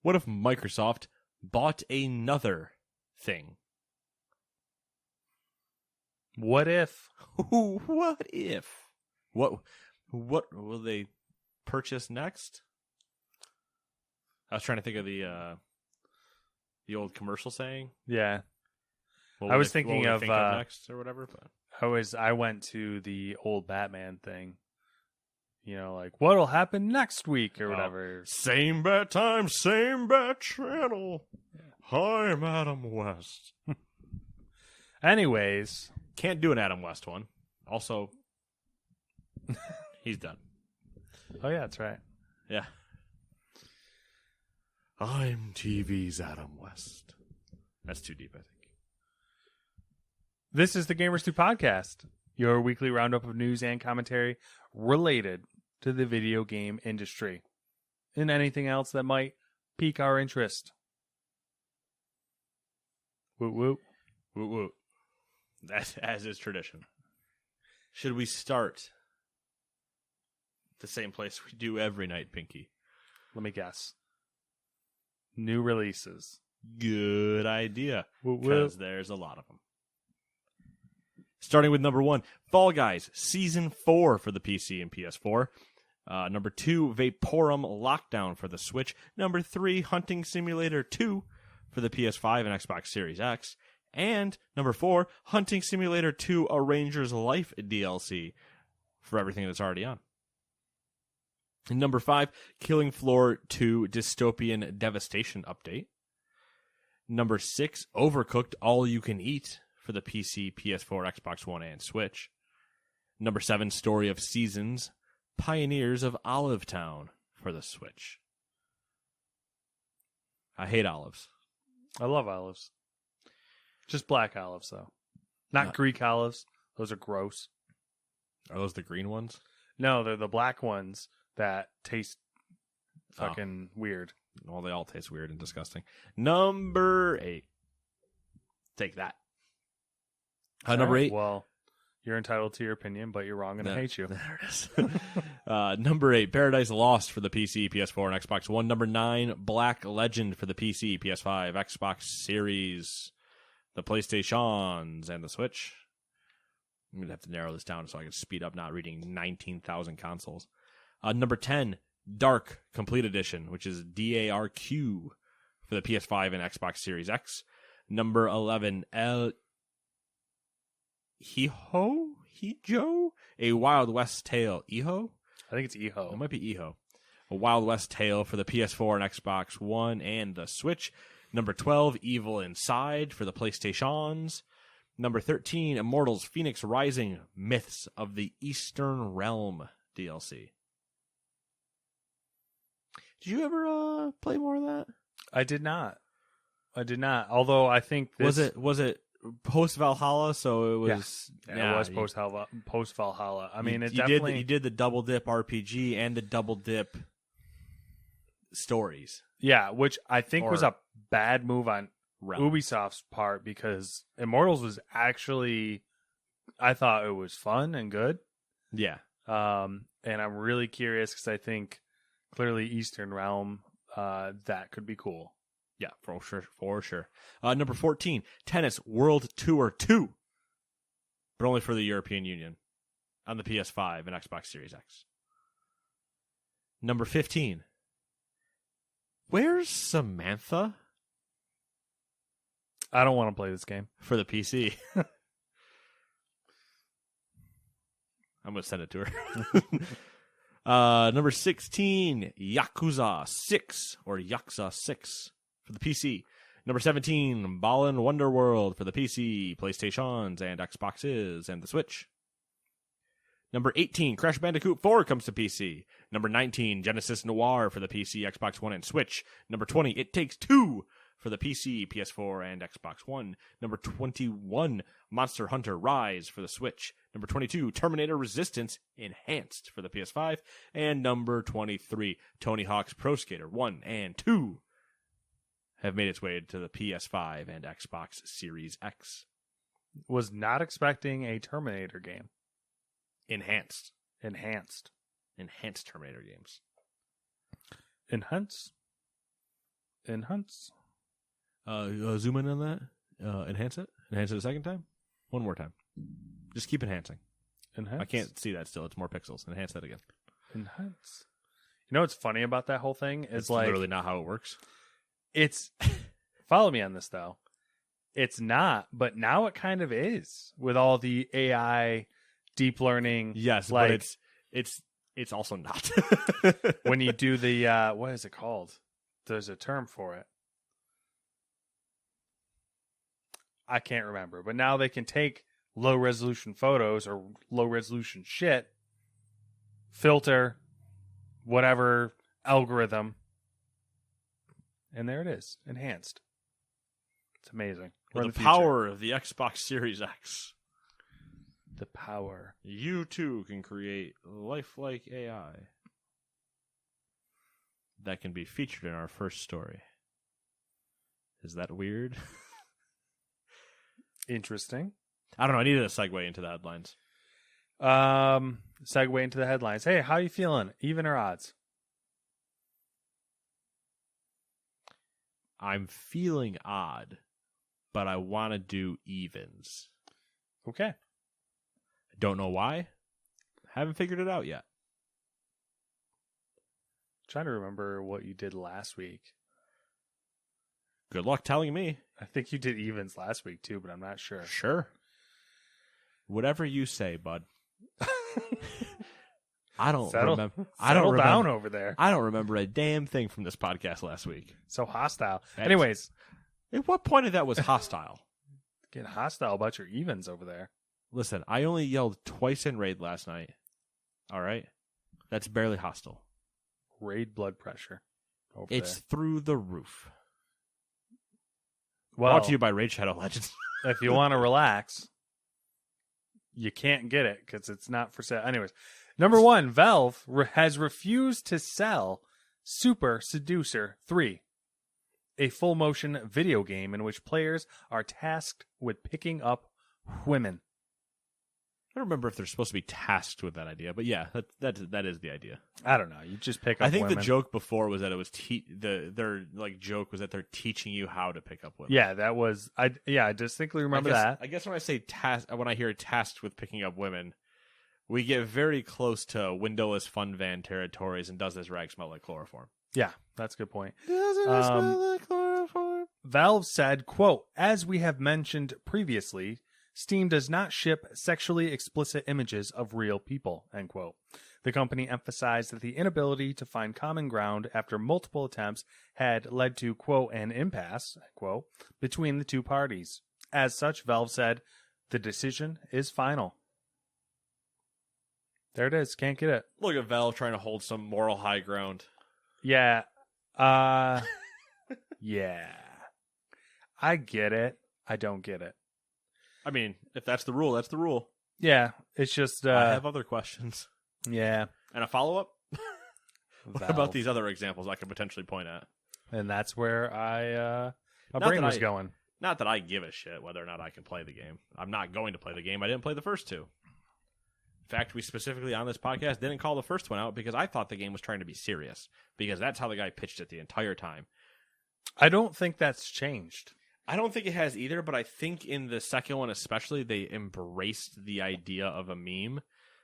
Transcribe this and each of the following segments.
What if Microsoft bought another thing? What if? What if? What will they purchase next? I was trying to think of the old commercial saying. Yeah. What I will was they- thinking what will they of, think next or whatever. But I went to the old Batman thing. You know, like, what'll happen next week or whatever. Same bat time, same bat channel. I'm Adam West. Anyways. Can't do an Adam West one. Also, he's done. Oh, yeah, that's right. Yeah. I'm TV's Adam West. That's too deep, I think. This is the Gamers 2 Podcast, your weekly roundup of news and commentary related to the video game industry and anything else that might pique our interest. Woot woot. Woot woot. That's as is tradition. Should we start the same place we do every night, Pinky? Let me guess. New releases. Good idea. Woot Because woot. there's a lot of them. Starting with number 1, Fall Guys Season 4 for the PC and PS4. Number 2, Vaporum Lockdown for the Switch. Number 3, Hunting Simulator 2 for the PS5 and Xbox Series X. And number 4, Hunting Simulator 2 A Ranger's Life DLC for everything that's already on. And number 5, Killing Floor 2 Dystopian Devastation Update. Number 6, Overcooked All You Can Eat for the PC, PS4, Xbox One, and Switch. Number 7, Story of Seasons Pioneers of Olive Town for the Switch. I hate olives. I love olives. Just black olives, though. Not Greek olives. Those are gross. Are those the green ones? No, they're the black ones that taste fucking weird. Well, they all taste weird and disgusting. Number 8. Take that. Number All right, 8. Well, you're entitled to your opinion, but you're wrong and I hate you. There it is. Number 8, Paradise Lost for the PC, PS4, and Xbox One. Number 9, Black Legend for the PC, PS5, Xbox Series, the PlayStations, and the Switch. I'm going to have to narrow this down so I can speed up not reading 19,000 consoles. Number 10, Dark Complete Edition, which is DARQ for the PS5 and Xbox Series X. Number 11, El Hijo? A Wild West Tale. Eho? I think it's It Eho. might be Eho. A Wild West Tale for the PS4 and Xbox One and the Switch. Number 12, Evil Inside for the PlayStations. Number 13, Immortals Phoenix Rising Myths of the Eastern Realm DLC. Did you ever play more of that? I did not. Although I think this... Was it post Valhalla? So it was. Yeah, it was post Valhalla. I mean, it definitely... You did the Double Dip RPG and the Double Dip stories. Yeah, which I think was a bad move on Realm. Ubisoft's part because Immortals was actually... I thought it was fun and good. Yeah. And I'm really curious because I think clearly Eastern Realm, that could be cool. Yeah, for sure. Number 14, Tennis World Tour 2, but only for the European Union on the PS5 and Xbox Series X. Number 15, Where's Samantha? I don't want to play this game. For the PC. I'm going to send it to her. Number 16, Yakuza 6, or Yakuza 6 for the PC. Number 17, Balan Wonderworld for the PC, PlayStations, and Xboxes, and the Switch. Number 18, Crash Bandicoot 4 comes to PC. Number 19, Genesis Noir for the PC, Xbox One, and Switch. Number 20, It Takes Two for the PC, PS4, and Xbox One. Number 21, Monster Hunter Rise for the Switch. Number 22, Terminator Resistance Enhanced for the PS5. And number 23, Tony Hawk's Pro Skater 1 and 2 have made its way to the PS5 and Xbox Series X. Was not expecting a Terminator game. Enhanced Enhanced Terminator games. Enhance? Enhance. Zoom in on that. Enhance it. Enhance it a second time. One more time. Just keep enhancing. Enhance. I can't see that still. It's more pixels. Enhance that again. Enhance. You know what's funny about that whole thing? It's like literally not how it works. it's follow me on this though. It's not, but now it kind of is with all the AI, deep learning. Yes, like, but it's also not. when you do the what is it called? There's a term for it. I can't remember, but now they can take low resolution photos or low resolution shit, filter whatever algorithm, and there it is, enhanced. It's amazing. We're With in the power of the Xbox Series X, the power. you too can create lifelike AI that can be featured in our first story. Is that weird? Interesting. I don't know. I needed a segue into the headlines. Segue into the headlines. Hey, how you feeling? Even or odds? I'm feeling odd, but I want to do evens. Okay. Don't know why. Haven't figured it out yet. Trying to remember what you did last week. Good luck telling me. I think you did evens last week too, but I'm not sure. Sure. Whatever you say, bud. I don't remember. I don't Settle down remember. over there. I don't remember a damn thing from this podcast last week. So hostile. That's- Anyways, At what point of that was hostile? get hostile about your evens over there. Listen, I only yelled twice in Raid last night. All right? That's barely hostile. Raid blood pressure. Over It's there. through the roof. Well, Brought to you by Raid Shadow Legends. if you want to relax, you can't get it because it's not for sale. Anyways, number one, Valve has refused to sell Super Seducer 3, a full motion video game in which players are tasked with picking up women. I don't remember if they're supposed to be tasked with that idea, but yeah, that is the idea. I don't know. You just pick up I think women. the joke before was that it was their like joke was that they're teaching you how to pick up women. Yeah, that was I distinctly remember that. I guess when I say when I hear tasked with picking up women, we get very close to windowless fun van territories and does this rag smell like chloroform? Yeah, that's a good point. Does it smell like chloroform? Valve said, quote, "As we have mentioned previously, Steam does not ship sexually explicit images of real people," end quote. The company emphasized that the inability to find common ground after multiple attempts had led to, quote, an impasse, quote, between the two parties. As such, Valve said, the decision is final. There it is. Can't get it. Look at Valve trying to hold some moral high ground. Yeah. Yeah. I get it. I don't get it. I mean, if that's the rule, that's the rule. Yeah. It's just, I have other questions. yeah. And a follow-up? What Valve. about these other examples I could potentially point at? And that's where my Not brain that was I- going. Not that I give a shit whether or not I can play the game. I'm not going to play the game. I didn't play the first two. In fact, we specifically on this podcast didn't call the first one out because I thought the game was trying to be serious. Because that's how the guy pitched it the entire time. I don't think that's changed. I don't think it has either, but I think in the second one especially, they embraced the idea of a meme.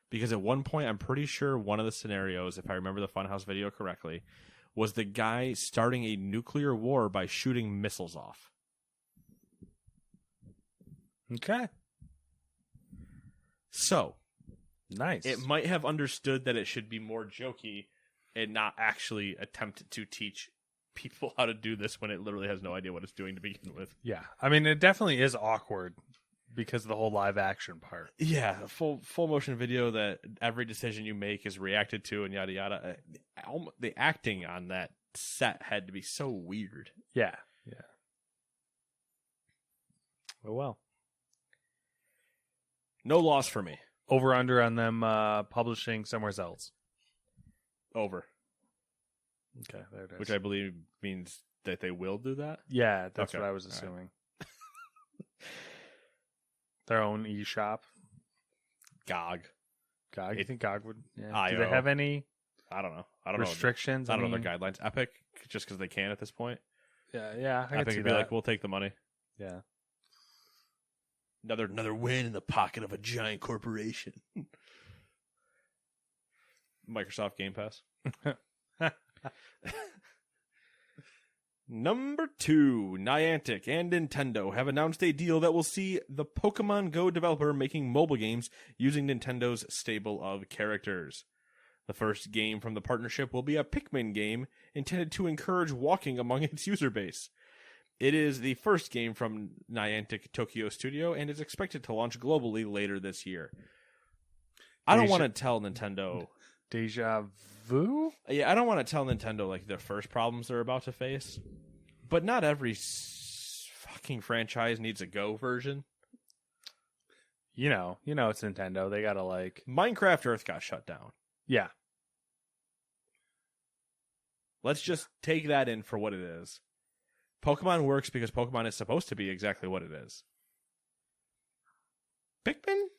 Because at one point, I'm pretty sure one of the scenarios, if I remember the Funhouse video correctly, was the guy starting a nuclear war by shooting missiles off. Okay. So, Nice. it might have understood that it should be more jokey and not actually attempt to teach people how to do this when it literally has no idea what it's doing to begin with. Yeah. I mean, it definitely is awkward because of the whole live action part. Yeah, a full motion video that every decision you make is reacted to and yada yada. The acting on that set had to be so weird. Yeah. Yeah. Well. No loss for me. Over under on them publishing somewhere else. Over. Okay, there it is. Which I believe means that they will do that. Yeah, that's Okay. what I was All right. assuming. Their own eShop. GOG. GOG. You think GOG would? Yeah. Do IO. they have any I don't know. I don't know. restrictions? I don't know mean, their guidelines. Epic, just because they can at this point. Yeah. I Epic can see would be that. like, we'll take the money. Yeah. Another win in the pocket of a giant corporation. Microsoft Game Pass. Number 2, Niantic and Nintendo have announced a deal that will see the Pokemon Go developer making mobile games using Nintendo's stable of characters. The first game from the partnership will be a Pikmin game intended to encourage walking among its user base. It is the first game from Niantic Tokyo Studio and is expected to launch globally later this year. I don't want to tell Nintendo... Deja vu? Yeah, I don't want to tell Nintendo like their first problems they're about to face, but not every fucking franchise needs a Go version. You know it's Nintendo. They gotta like Minecraft Earth got shut down. Yeah. Let's just take that in for what it is. Pokemon works because Pokemon is supposed to be exactly what it is. Pikmin?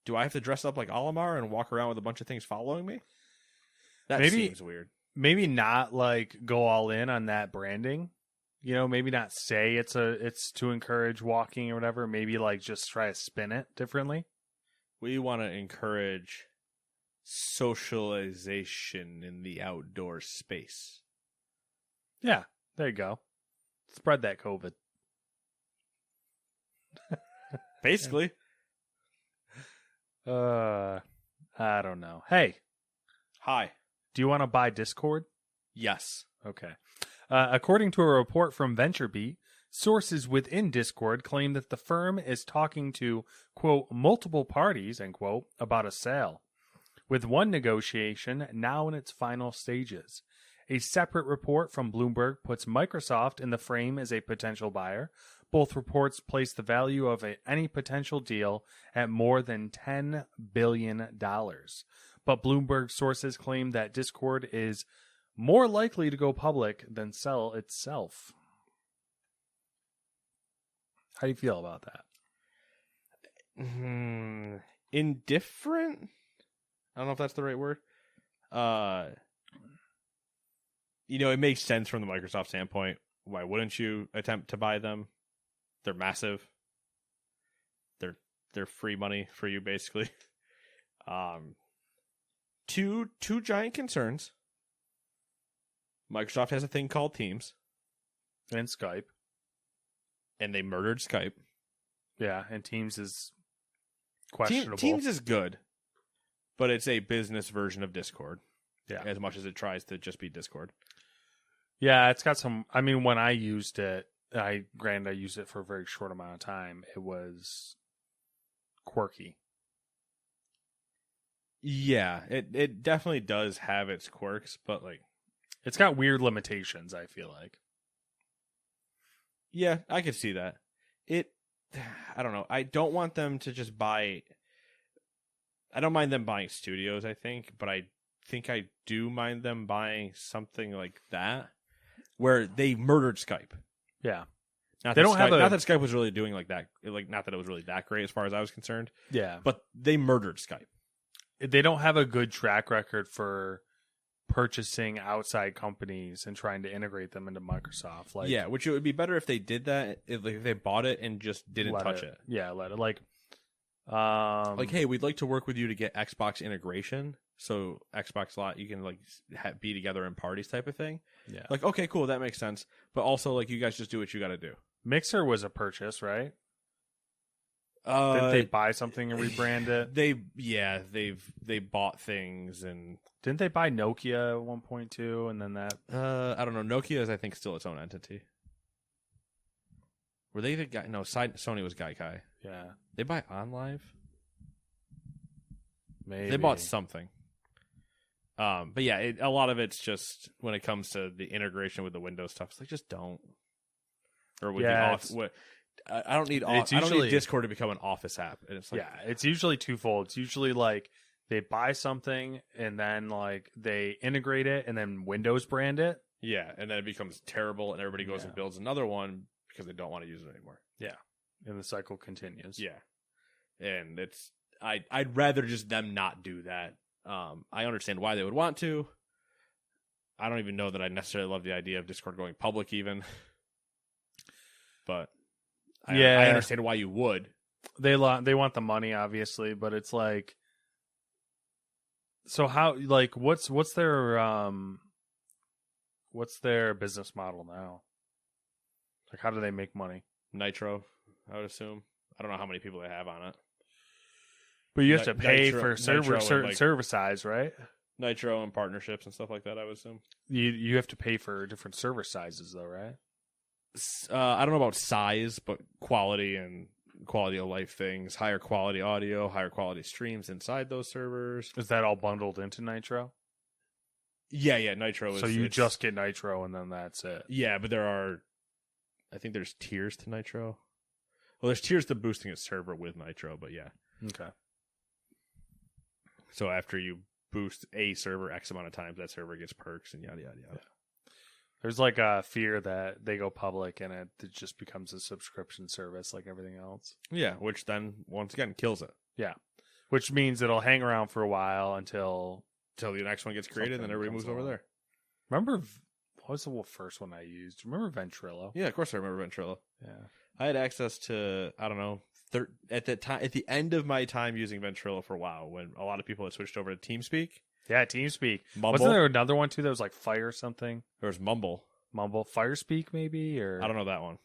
Do I have to dress up like Olimar and walk around with a bunch of things following me? That seems weird. Maybe not like go all in on that branding. You know, maybe not say it's to encourage walking or whatever. Maybe like just try to spin it differently. We want to encourage socialization in the outdoor space. Yeah, there you go. Spread that COVID. Basically. I don't know. Hey. Hi. Do you want to buy Discord? Yes. Okay. According to a report from VentureBeat, sources within Discord claim that the firm is talking to, quote, multiple parties, end quote, about a sale, with one negotiation now in its final stages. A separate report from Bloomberg puts Microsoft in the frame as a potential buyer. Both reports place the value of any potential deal at more than $10 billion. But Bloomberg sources claim that Discord is more likely to go public than sell itself. How do you feel about that? Indifferent? I don't know if that's the right word. It makes sense from the Microsoft standpoint. Why wouldn't you attempt to buy them? They're massive. They're free money for you, basically. Two giant concerns. Microsoft has a thing called Teams. And Skype. And they murdered Skype. Yeah, and Teams is questionable. Teams is good, but it's a business version of Discord. Yeah. As much as it tries to just be Discord. Yeah, it's got some... I mean, when I used it, I used it for a very short amount of time. It was quirky. Yeah, it definitely does have its quirks, but like... It's got weird limitations, I feel like. Yeah, I could see that. I don't know. I don't want them to just buy... I don't mind them buying studios, I think, but I think I do mind them buying something like that, where they murdered Skype. Yeah. Not that Skype was really doing like that. Not that it was really that great as far as I was concerned. Yeah. But they murdered Skype. They don't have a good track record for purchasing outside companies and trying to integrate them into Microsoft. Yeah, which it would be better if they did that, if they bought it and just didn't touch it. Yeah, let it. Hey, we'd like to work with you to get Xbox integration. So Xbox Live, you can be together in parties type of thing. Yeah. Okay, cool, that makes sense. But also, you guys just do what you got to do. Mixer was a purchase, right? Didn't they buy something and rebrand it? They bought things and didn't they buy Nokia at 1.2 and then that? I don't know. Nokia is, I think, still its own entity. Were they the guy? No, Sony was Gaikai. Yeah. They buy OnLive? Maybe. They bought something. But yeah, a lot of it's just when it comes to the integration with the Windows stuff. It's just don't. Or with the Office. I don't need. I don't need Discord to become an Office app. And it's it's usually twofold. It's usually they buy something and then they integrate it and then Windows brand it. Yeah, and then it becomes terrible, and everybody goes and builds another one because they don't want to use it anymore. Yeah, and the cycle continues. Yeah, and I'd rather just them not do that. I understand why they would want to. I don't even know that I necessarily love the idea of Discord going public even. But I understand why you would. They want the money, obviously, but it's like, so how, like, what's their business model now? Like, how do they make money? Nitro, I would assume. I don't know how many people they have on it. But you have to pay Nitro- for Nitro certain and, like- server size, right? Nitro and partnerships and stuff like that, I would assume. You have to pay for different server sizes, though, right? I don't know about size, but quality and quality of life things, higher quality audio, higher quality streams inside those servers. Is that all bundled into Nitro? Yeah, Nitro is. So you just get Nitro and then that's it. Yeah, but I think there's tiers to Nitro. Well, there's tiers to boosting a server with Nitro, but yeah. Okay. So after you boost a server X amount of times, that server gets perks and yada, yada, yada. Yeah. There's like a fear that they go public and it just becomes a subscription service like everything else. Yeah, which then, once again, kills it. Yeah. Which means it'll hang around for a while until Until the next one gets created, and then everybody moves over there. Remember, what was the first one I used? Remember Ventrilo? Yeah, of course I remember Ventrilo. Yeah. I had access to, I don't know, at the end of my time using Ventrilo for WoW, when a lot of people had switched over to TeamSpeak. Yeah, TeamSpeak. Mumble. Wasn't there another one too that was like Fire something? There was Mumble. Firespeak maybe? Or I don't know that one.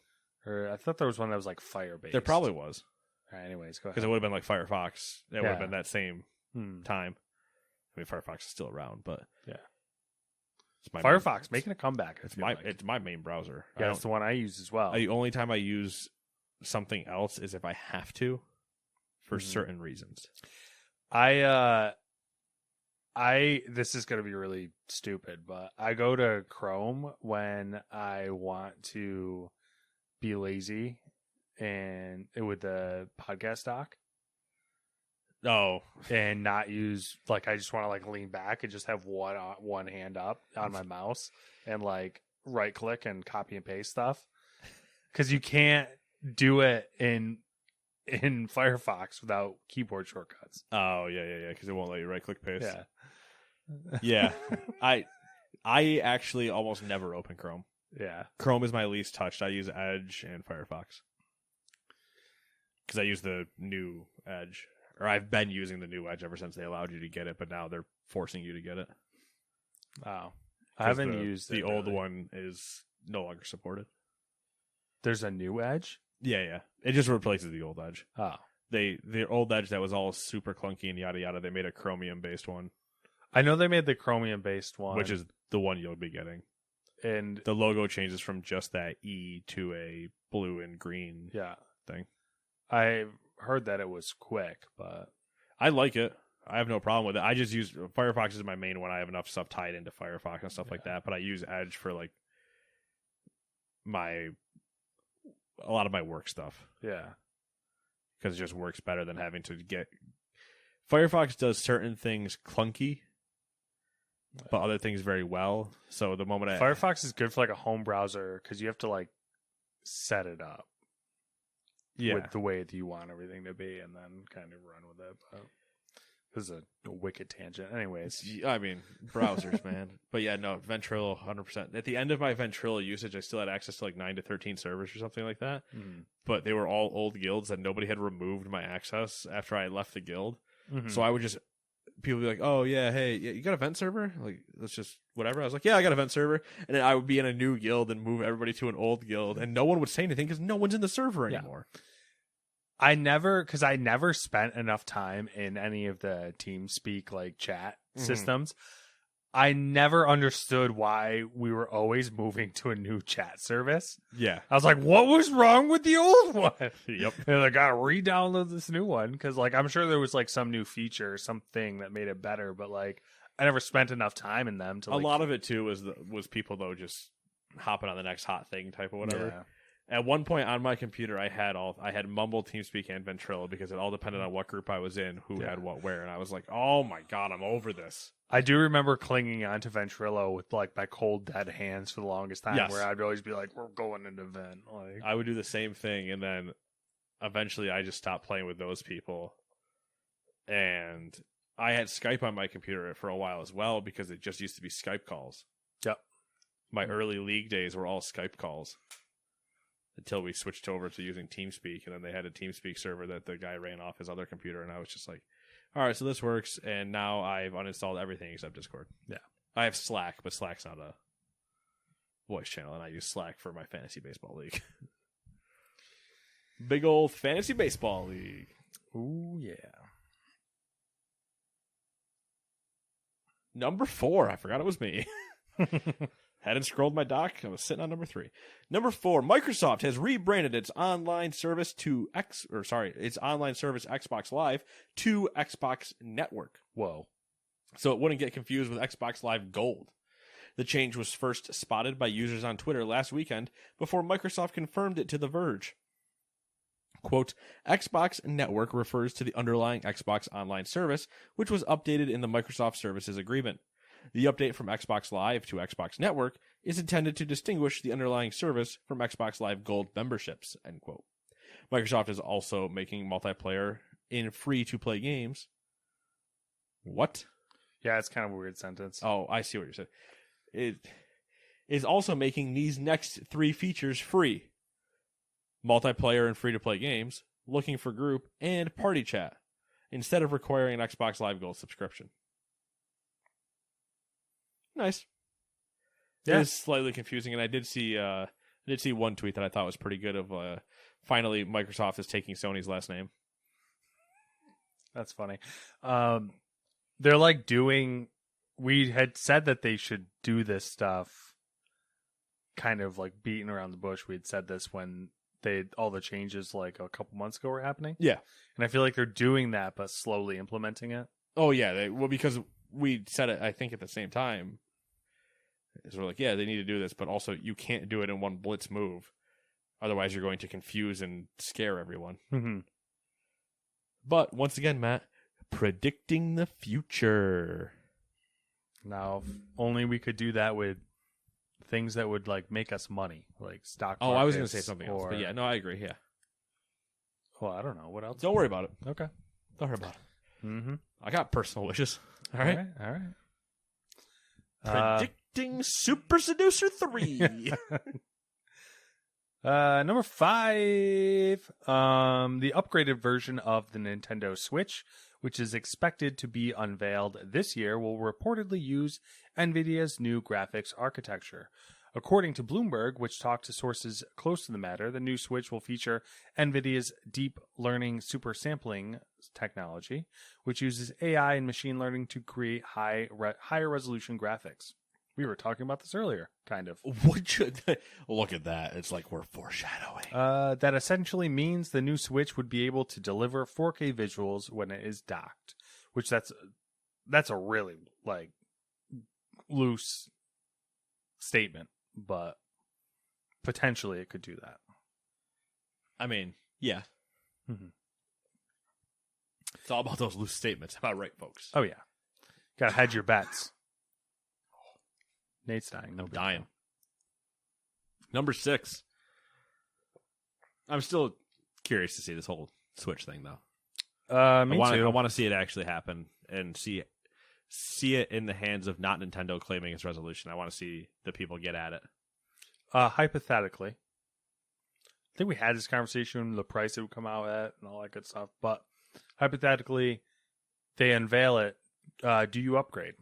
Or I thought there was one that was like Fire based. There probably was. All right, anyways, go ahead. Because it would have been like Firefox. It would have Yeah. been that same Hmm. time. I mean, Firefox is still around, but Yeah. it's my Firefox making a comeback. I It's feel my like. it's my main browser. Yeah, that's the one I use as well. The only time I use something else is if I have to, for Mhm. certain reasons. This is going to be really stupid, but I go to Chrome when I want to be lazy and with the podcast dock Oh, and not use, like, I just want to like lean back and just have one hand up on my mouse and like right click and copy and paste stuff. Cause you can't do it in Firefox without keyboard shortcuts. oh yeah. Because it won't let you right click paste. Yeah. Yeah. I actually almost never open Chrome. Yeah. Chrome is my least touched. I use Edge and Firefox because I use the new Edge, or I've been using the new Edge ever since they allowed you to get it, but now they're forcing you to get it. Oh, I haven't used the it, old really. one is no longer supported. There's a new Edge. Yeah. It just replaces the old Edge. Oh, The old Edge that was all super clunky and yada yada. They made a Chromium based one, I know they made the Chromium based one, which is the one you'll be getting. and The logo changes from just that E to a blue and green yeah, thing. I heard that it was quick, but I like it. I have no problem with it. I just use Firefox is my main one. I have enough stuff tied into Firefox and stuff like that. But I use Edge for like a lot of my work stuff yeah, because it just works better than having to get. Firefox does certain things clunky, but other things very well. So the moment Firefox is good for like a home browser because you have to like set it up with the way that you want everything to be, and then kind of run with it. But this is a wicked tangent. Anyways, I mean, browsers, man. But yeah, no, Ventrilo, 100%. At the end of my Ventrilo usage, I still had access to like 9 to 13 servers or something like that. But they were all old guilds that nobody had removed my access after I left the guild. Mm-hmm. So I would just, people would be like, oh yeah, hey, you got a vent server? Like, let's just, whatever. I was like, yeah, I got a vent server. And then I would be in a new guild and move everybody to an old guild. And no one would say anything because no one's in the server anymore. I never spent enough time in any of the TeamSpeak like chat systems. I never understood why we were always moving to a new chat service. Yeah. I was like, what was wrong with the old one? Yep. And I gotta re-download this new one because like I'm sure there was like some new feature or something that made it better, but like I never spent enough time in them to A lot of it too was people though just hopping on the next hot thing type of whatever. Yeah. At one point on my computer, I had Mumble, TeamSpeak, and Ventrilo because it all depended on what group I was in, who had what where, and I was like, "Oh my god, I'm over this." I do remember clinging onto Ventrilo with like my cold dead hands for the longest time, Yes. where I'd always be like, "We're going into Vent." Like, I would do the same thing, and then eventually I just stopped playing with those people, and I had Skype on my computer for a while as well because it just used to be Skype calls. yeah, My early league days were all Skype calls until we switched over to using TeamSpeak, and then they had a TeamSpeak server that the guy ran off his other computer, and I was just like, all right, so this works, and now I've uninstalled everything except Discord. Yeah. I have Slack, but Slack's not a voice channel, and I use Slack for my fantasy baseball league. Big old fantasy baseball league. Ooh, yeah. Number 4. I forgot it was me. Hadn't scrolled my doc. I was sitting on number 3. Number 4. Microsoft has rebranded its online service Xbox Live to Xbox Network. Whoa. So it wouldn't get confused with Xbox Live Gold. The change was first spotted by users on Twitter last weekend before Microsoft confirmed it to The Verge. Quote, Xbox Network refers to the underlying Xbox Online service, which was updated in the Microsoft Services Agreement. The update from Xbox Live to Xbox Network is intended to distinguish the underlying service from Xbox Live Gold memberships, end quote. Microsoft is also making multiplayer in free-to-play games. What? Yeah, it's kind of a weird sentence. Oh, I see what you're saying. It is also making these next 3 features free. Multiplayer and free-to-play games, looking for group, and party chat, instead of requiring an Xbox Live Gold subscription. Nice. Yeah. It is slightly confusing, and I did see one tweet that I thought was pretty good of finally Microsoft is taking Sony's last name. That's funny. They're like doing... We had said that they should do this stuff kind of like beating around the bush. We had said this when all the changes like a couple months ago were happening. Yeah. And I feel like they're doing that, but slowly implementing it. Oh, yeah. Because we said it, I think, at the same time. So we're like, yeah, they need to do this, but also you can't do it in one blitz move. Otherwise, you're going to confuse and scare everyone. Mm-hmm. But once again, Matt, predicting the future. Now, if only we could do that with things that would like make us money, like stock markets. Oh, I was going to say something else, but yeah, no, I agree. Yeah. Well, I don't know what else. Don't worry about it. Okay. Don't worry about it. Mm-hmm. I got personal wishes. All right. All right. Predicting Super Seducer 3. Number 5, the upgraded version of the Nintendo Switch, which is expected to be unveiled this year, will reportedly use NVIDIA's new graphics architecture. According to Bloomberg, which talked to sources close to the matter, the new Switch will feature NVIDIA's deep learning super sampling technology, which uses AI and machine learning to create higher resolution graphics. We were talking about this earlier, kind of. Look at that. It's like we're foreshadowing. That essentially means the new Switch would be able to deliver 4K visuals when it is docked, which that's a really like loose statement, but potentially it could do that. I mean, yeah. Mm-hmm. It's all about those loose statements. Am I right, folks? Oh, yeah. Gotta hedge your bets. Nate's dying. I'm dying. Number 6. I'm still curious to see this whole Switch thing, though. Me too. I want to see it actually happen and see it in the hands of not Nintendo claiming its resolution. I want to see the people get at it. Hypothetically, I think we had this conversation, the price it would come out at and all that good stuff. But hypothetically, they unveil it. Do you upgrade?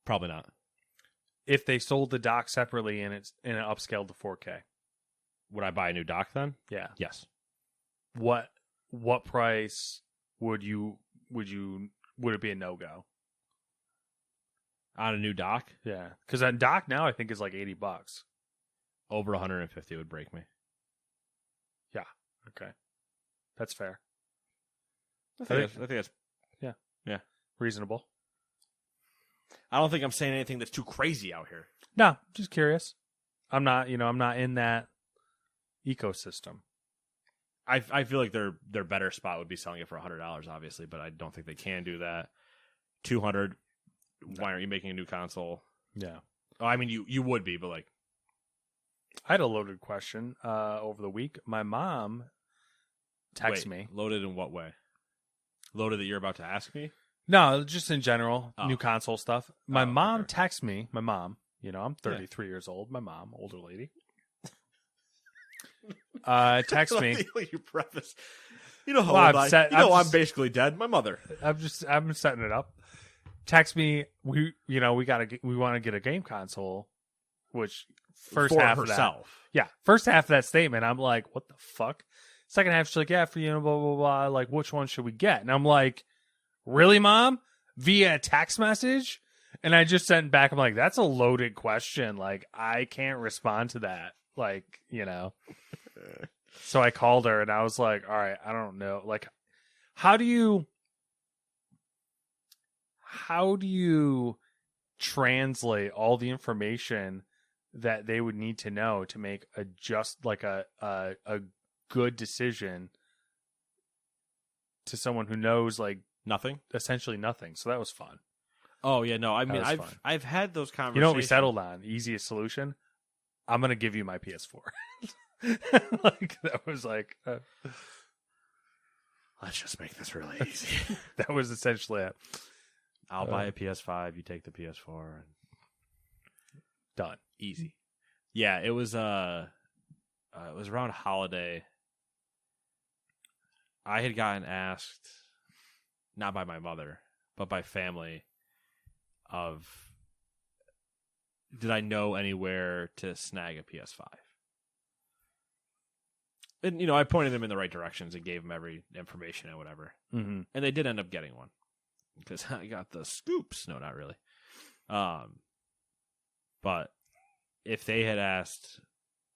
Probably not. If they sold the dock separately and it upscaled to 4K, would I buy a new dock then? Yeah. Yes. What price would it be a no-go on a new dock? Yeah, because that dock now I think is like $80. Over 150 would break me. Yeah. Okay. That's fair. I think that's yeah reasonable. I don't think I'm saying anything that's too crazy out here. No, just curious. I'm not in that ecosystem. I feel like their better spot would be selling it for $100, obviously, but I don't think they can do that. $200. Why aren't you making a new console? Yeah. Oh, I mean, you would be, but like, I had a loaded question over the week. My mom texted me. Loaded in what way? Loaded that you're about to ask me? No, just in general, Oh. new console stuff. My Oh, mom okay. texts me. My mom, I'm 33 years old. My mom, older lady. Text me. You preface. You know how Well, old I'm I. set- You know I'm I'm just- basically dead. My mother. I'm setting it up. Text me. We want to get a game console, which first for half of that. herself. Yeah, first half of that statement, I'm like, what the fuck? Second half, she's like, yeah, for blah blah blah. Like, which one should we get? And I'm like, really, Mom? Via text message? And I just sent back, I'm like, that's a loaded question. Like, I can't respond to that. Like, So I called her and I was like, all right, I don't know. Like, how do you translate all the information that they would need to know to make a good decision to someone who knows like Nothing. essentially nothing? So that was fun. Oh yeah, no. I mean, was fun. I've had those conversations. You know what we settled on? Easiest solution. I'm gonna give you my PS4. Like that was like Let's just make this really easy. that was essentially it. I'll buy a PS5. You take the PS4. And Done. easy. Yeah, it was around holiday. I had gotten asked, not by my mother, but by family, of did I know anywhere to snag a PS5? And I pointed them in the right directions and gave them every information and whatever. Mm-hmm. And they did end up getting one because I got the scoops. No, not really. But if they had asked,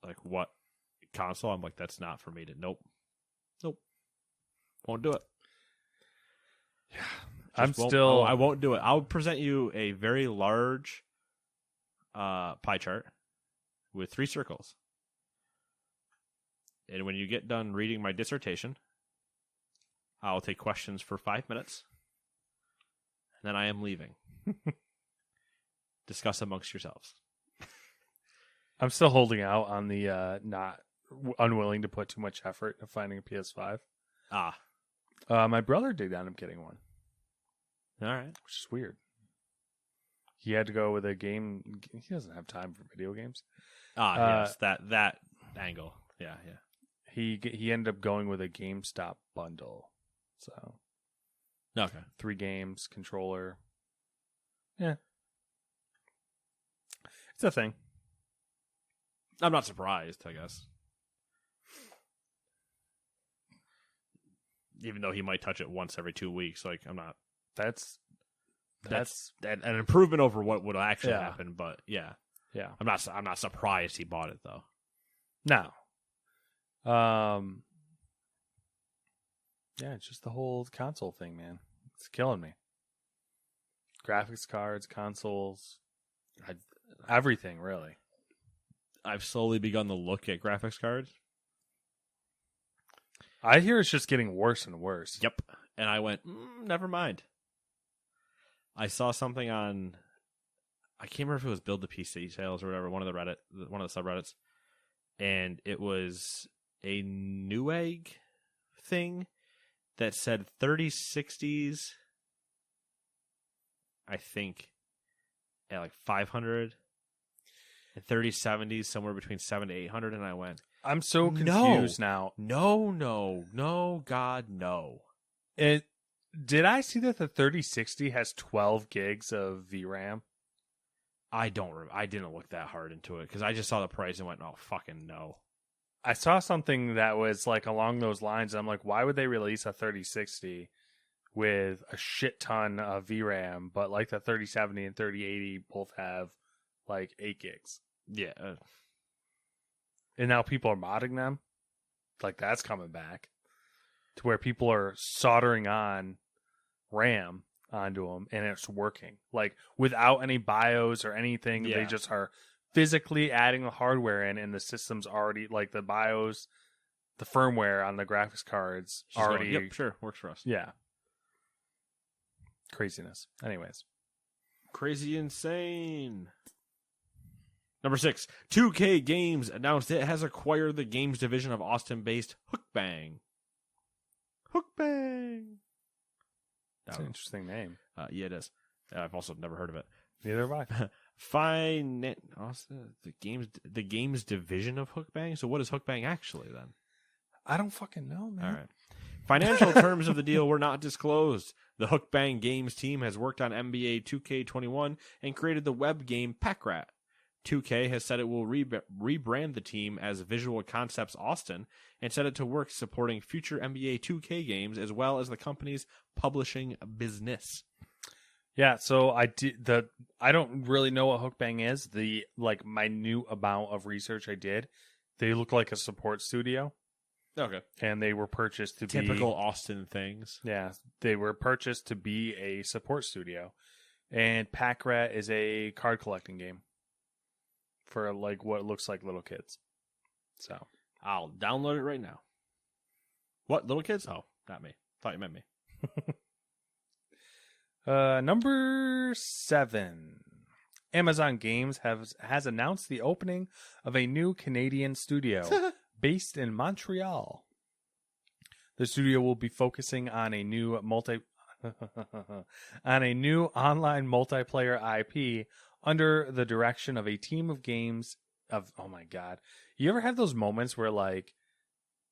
like, what console, I'm like, that's not for me to. Nope, won't do it. Yeah, I won't do it. I'll present you a very large pie chart with 3 circles, and when you get done reading my dissertation, I'll take questions for 5 minutes, and then I am leaving. Discuss amongst yourselves. I'm still holding out on the not unwilling to put too much effort into finding a PS5. My brother did end up getting one, All right. which is weird. He had to go with a game. He doesn't have time for video games. Yes, that angle. Yeah. He ended up going with a GameStop bundle. So Okay. 3 games, controller. Yeah, it's a thing. I'm not surprised, I guess. Even though he might touch it once every 2 weeks, like I'm not. That's An improvement over what would actually Yeah. happen. But yeah, yeah. I'm not surprised he bought it though. No. Yeah, it's just the whole console thing, man. It's killing me. Graphics cards, consoles, everything, really. I've slowly begun to look at graphics cards. I hear it's just getting worse and worse. Yep, and I went, never mind. I saw something on, I can't remember if it was Build the PC sales or whatever, one of the subreddits, and it was a Newegg thing that said 3060s, I think, at like 500, and 3070s somewhere between 700 to 800, and I went, I'm so No. confused now. no, God, no. Did I see that the 3060 has 12 gigs of VRAM? I didn't look that hard into it because I just saw the price and went, oh, fucking no. I saw something that was like along those lines. I'm like, why would they release a 3060 with a shit ton of VRAM, but like the 3070 and 3080 both have like 8 gigs? Yeah. And now people are modding them. Like that's coming back to where people are soldering on RAM onto them and it's working. Like without any BIOS or anything, Yeah. they just are physically adding the hardware in and the system's already like the BIOS, the firmware on the graphics cards She's going, already. yep, sure, works for us. Yeah. Craziness. Anyways. Crazy insane. Number 6, 2K Games announced it has acquired the games division of Austin-based Hookbang. Hookbang. That's an interesting name. Yeah, it is. I've also never heard of it. Neither have I. The games division of Hookbang. So what is Hookbang actually then? I don't fucking know, man. All right. Financial terms of the deal were not disclosed. The Hookbang Games team has worked on NBA 2K21 and created the web game Packrat. 2K has said it will rebrand the team as Visual Concepts Austin and set it to work supporting future NBA 2K games as well as the company's publishing business. Yeah, so I don't really know what Hookbang is. The minute amount of research I did, they look like a support studio. Okay. And they were purchased to typical Austin things. Yeah, they were purchased to be a support studio. And Packrat is a card collecting game for what looks like little kids. So I'll download it right now. What, little kids? Oh, not me. Thought you meant me. Number 7. Amazon Games has announced the opening of a new Canadian studio based in Montreal. The studio will be focusing on a new online multiplayer IP under the direction of a team of games of, oh my god. You ever have those moments where it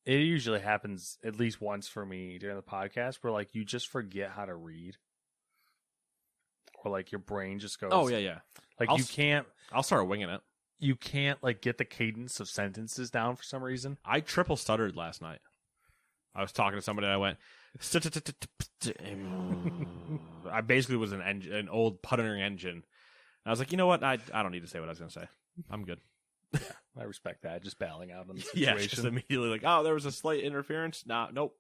usually happens at least once for me during the podcast where you just forget how to read? Or your brain just goes, oh yeah. I'll start winging it. You can't get the cadence of sentences down for some reason. I triple stuttered last night. I was talking to somebody and I went, I basically was an old puttering engine. I was like, you know what? I don't need to say what I was going to say. I'm good. Yeah, I respect that. Just bailing out on the situation. Yeah, just immediately there was a slight interference. Nope.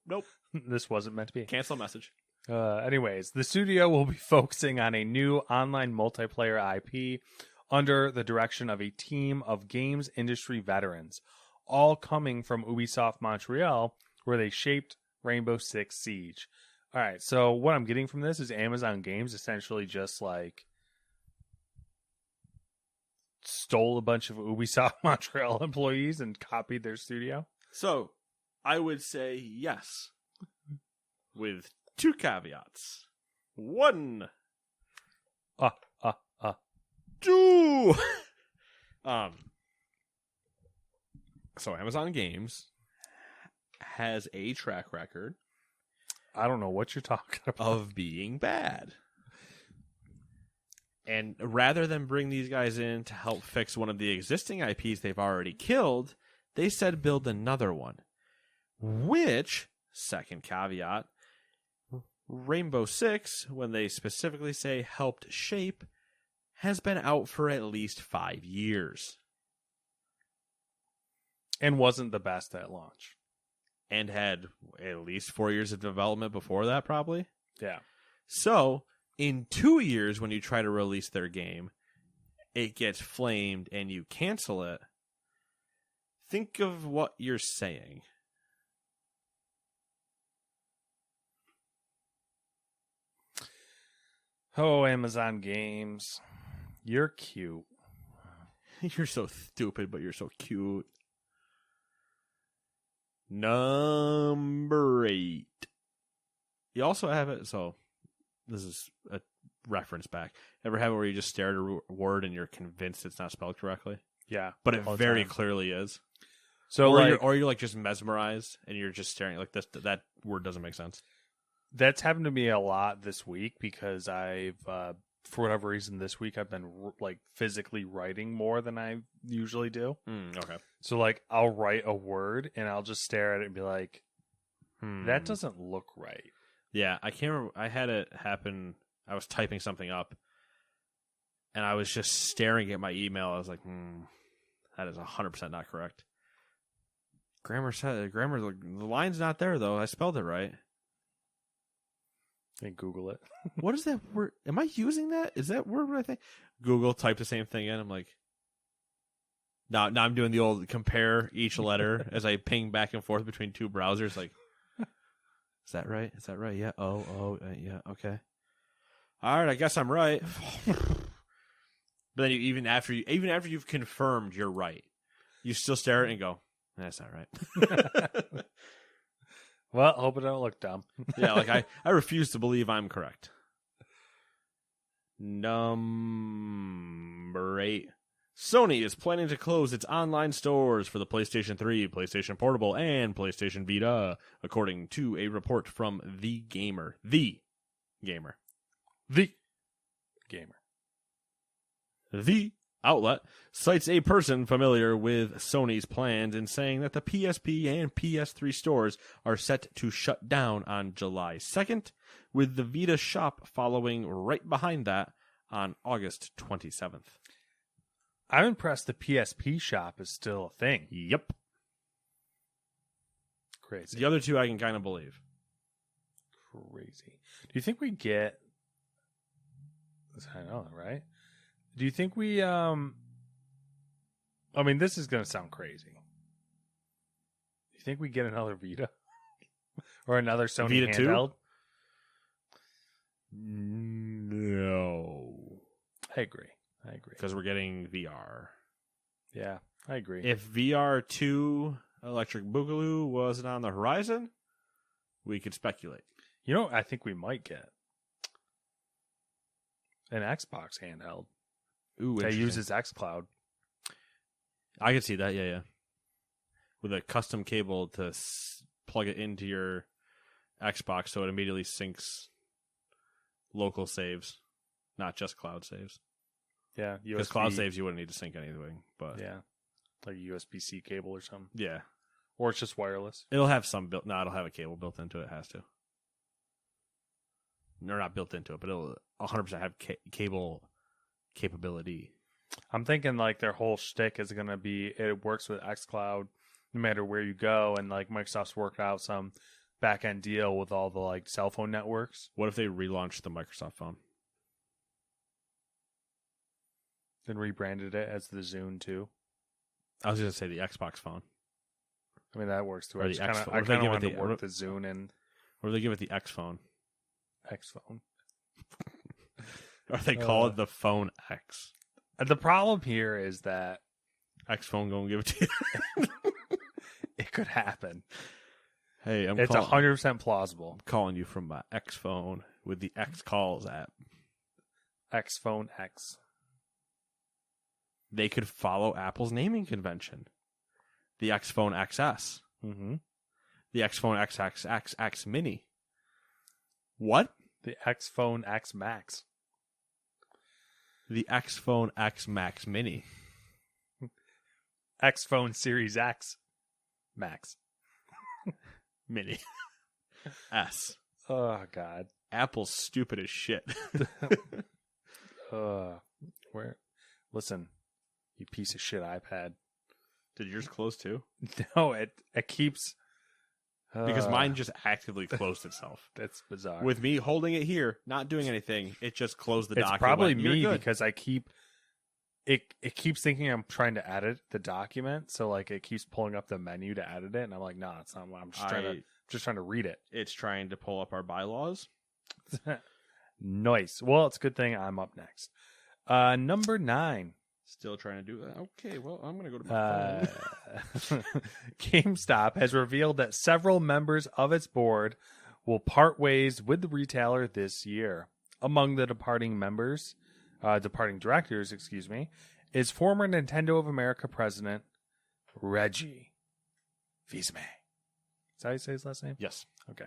This wasn't meant to be. Cancel message. Anyways, the studio will be focusing on a new online multiplayer IP under the direction of a team of games industry veterans, all coming from Ubisoft Montreal, where they shaped Rainbow Six Siege. All right, so what I'm getting from this is Amazon Games essentially just stole a bunch of Ubisoft Montreal employees and copied their studio. So, I would say yes, with 2 caveats. 1. 2. So Amazon Games has a track record. I don't know what you're talking about. Of being bad. And rather than bring these guys in to help fix one of the existing IPs they've already killed, they said build another one. Which, second caveat, Rainbow Six, when they specifically say helped shape, has been out for at least 5 years. And wasn't the best at launch. And had at least 4 years of development before that, probably. Yeah. So, in 2 years, when you try to release their game, it gets flamed and you cancel it. Think of what you're saying. Oh, Amazon Games. You're cute. You're so stupid, but you're so cute. Number 8. You also have it, so this is a reference back. Ever have it where you just stare at a word and you're convinced it's not spelled correctly? Yeah. But it very clearly is. So or you're just mesmerized and you're just staring like this. That word doesn't make sense. That's happened to me a lot this week because I've, for whatever reason, this week I've been physically writing more than I usually do. Okay. So I'll write a word and I'll just stare at it and be like, that doesn't look right. Yeah, I can't remember. I had it happen. I was typing something up and I was just staring at my email. I was like, that is 100% not correct. Grammar, the line's not there though. I spelled it right. And Google it. What is that word? Am I using that? Is that word what I think? Google typed the same thing in. I'm like, now I'm doing the old compare each letter as I ping back and forth between 2 browsers. Like, is that right? Is that right? Yeah. Yeah. Okay. All right. I guess I'm right. But then even after you've confirmed you're right, you still stare at it and go, that's not right. Well, hope it don't look dumb. Yeah, like I refuse to believe I'm correct. Number 8. Sony is planning to close its online stores for the PlayStation 3, PlayStation Portable, and PlayStation Vita, according to a report from The Gamer. The Gamer. The Gamer. The outlet cites a person familiar with Sony's plans in saying that the PSP and PS3 stores are set to shut down on July 2nd, with the Vita shop following right behind that on August 27th. I'm impressed the PSP shop is still a thing. Yep. Crazy. The other two I can kind of believe. Crazy. Do you think we get... I know, right? Do you think we... I mean, this is going to sound crazy. Do you think we get another Vita? Or another Sony Vita handheld? 2? No. I agree. Because we're getting VR. Yeah, I agree. If VR 2 Electric Boogaloo wasn't on the horizon, we could speculate. You know what I think we might get? An Xbox handheld. Ooh, That interesting. uses xCloud. I could see that, yeah. With a custom cable to plug it into your Xbox so it immediately syncs local saves, not just cloud saves. Yeah, Because cloud saves you wouldn't need to sync anything, but Yeah, like a USB-C cable or something. yeah. Or it's just wireless. It'll have some built. No, it'll have a cable built into it. It has to. Or not built into it, but it'll 100% have cable capability. I'm thinking like their whole shtick is going to be it works with xCloud no matter where you go, and like Microsoft's worked out some back-end deal with all the like cell phone networks. What if they relaunch the Microsoft phone? Then rebranded it as the Zune 2. I was going to say the Xbox phone. I mean, that works too. Or I the kind X of phone. What if they give it wanted to the- work the Zune and Or do they give it the X phone? X phone. Or they call it the Phone X? The problem here is that X phone going to give it to you. it could happen. Hey, I'm It's 100% plausible. calling you from my X phone with the X Calls app. X phone X. They could follow Apple's naming convention. The X Phone XS. Mm-hmm. The X Phone XXX Mini. What? The X phone X Max. The X Phone X Max Mini. X phone Series X Max. Mini. S. Oh God. Apple's stupid as shit. Where? Listen, you piece of shit iPad. Did yours close too? No, it keeps Because mine just actively closed itself. That's bizarre. With me holding it here, not doing anything, it just closed the it's document. probably went, "You're me good." because I keep it keeps thinking I'm trying to edit the document, so like it keeps pulling up the menu to edit it, and I'm like, no, it's not. I'm just trying to read it. It's trying to pull up our bylaws. Nice. Well, it's a good thing I'm up next. Number 9. Still trying to do that. Okay, well, I'm going to go to my phone. GameStop has revealed that several members of its board will part ways with the retailer this year. Among the departing directors, is former Nintendo of America president Reggie Fils-Aimé. Is that how you say his last name? Yes. Okay.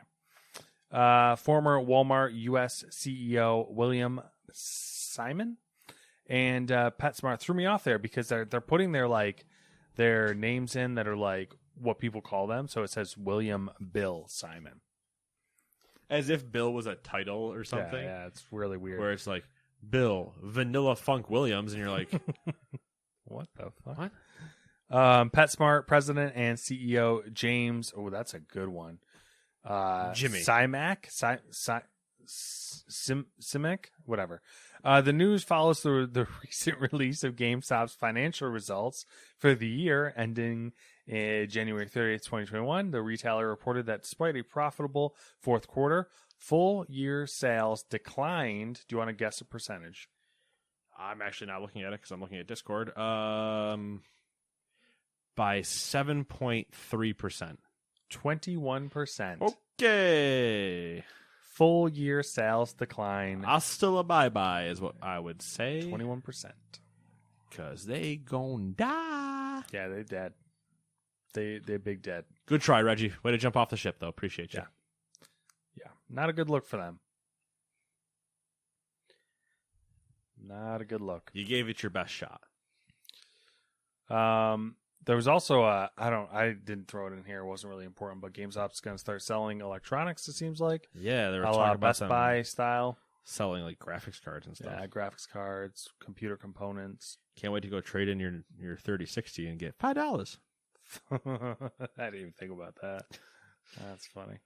Former Walmart U.S. CEO William Simon and PetSmart threw me off there because they're putting their names in that are like what people call them. So it says William Bill Simon. As if Bill was a title or something. Yeah, it's really weird. Where it's like, Bill, Vanilla Funk Williams, and you're like, What the fuck? what? PetSmart president and CEO James. Oh, that's a good one. Jimmy. Simak? Simic? Whatever. The news follows the recent release of GameStop's financial results for the year ending January 30th, 2021. The retailer reported that despite a profitable fourth quarter, full year sales declined. Do you want to guess a percentage? I'm actually not looking at it because I'm looking at Discord. By 7.3%. 21%. Okay. Full year sales decline. Hasta la bye-bye is what I would say. 21%. Because they gon' die. Yeah, they dead. They're big dead. Good try, Reggie. Way to jump off the ship, though. Appreciate you. Yeah. Not a good look for them. Not a good look. You gave it your best shot. There was also I didn't throw it in here. It wasn't really important, but GameStop's going to start selling electronics, it seems like. Yeah, they were A talking la about Best them Buy style. selling like graphics cards and stuff. Yeah, graphics cards, computer components. Can't wait to go trade in your 3060 and get $5. I didn't even think about that. That's funny.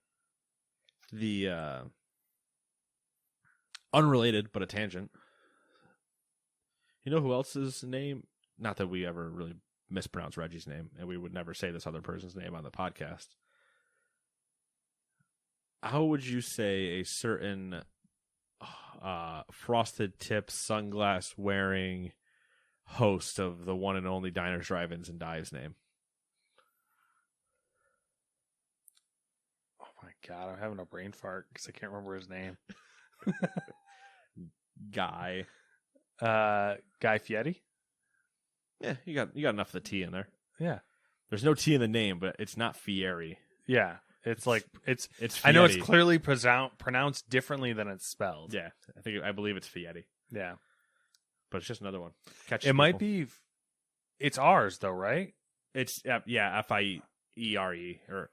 The unrelated but a tangent. You know who else's name? Not that we ever really mispronounce Reggie's name, and we would never say this other person's name on the podcast. How would you say a certain frosted tip sunglass wearing host of the one and only Diners, Drive-Ins, and Dives name? Oh my god, I'm having a brain fart because I can't remember his name. Guy. Guy Fieri? Yeah, you got enough of the T in there. Yeah. There's no T in the name, but it's not Fieri. Yeah. It's like It's I know it's Fieri. clearly pronounced differently than it's spelled. Yeah, I believe it's Fieri, Yeah. but it's just another one. Catch It might be it's ours though, right? It's Fiere or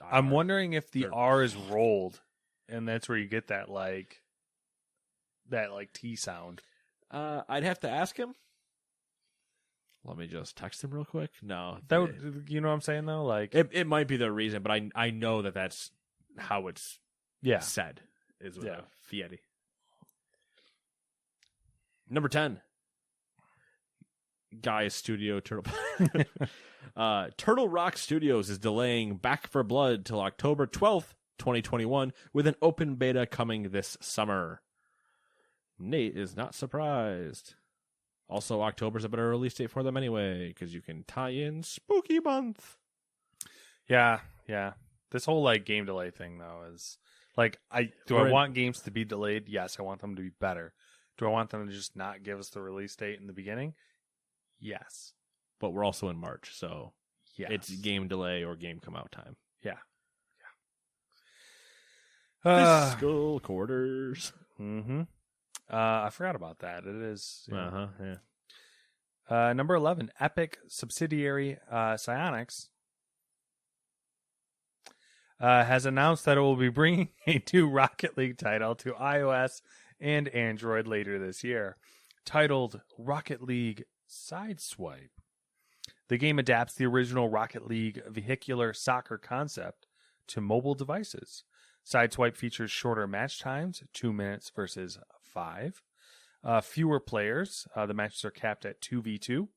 I'm wondering if the Or- R is rolled and that's where you get that T sound. I'd have to ask him. Let me just text him real quick. No, That would, you know what I'm saying though? Like it might be the reason, but I know that's how it's yeah. said is with Yeah. a Fieri. Number 10. Gaia's Studio Turtle. Turtle Rock Studios is delaying Back for Blood till October 12th, 2021, with an open beta coming this summer. Nate is not surprised. Also, October's a better release date for them anyway, because you can tie in Spooky Month. Yeah, yeah. This whole game delay thing though is like I We're in- want games to be delayed? Yes, I want them to be better. Do I want them to just not give us the release date in the beginning? Yes. But we're also in March, so Yes. it's game delay or game come out time. Fiscal quarters. I forgot about that. It is Yeah. number 11, Epic subsidiary Psyonix has announced that it will be bringing a new Rocket League title to iOS and Android later this year, titled Rocket League Sideswipe. The game adapts the original Rocket League vehicular soccer concept to mobile devices. Sideswipe features shorter match times, 2 minutes versus 5. Fewer players. The matches are capped at 2v2.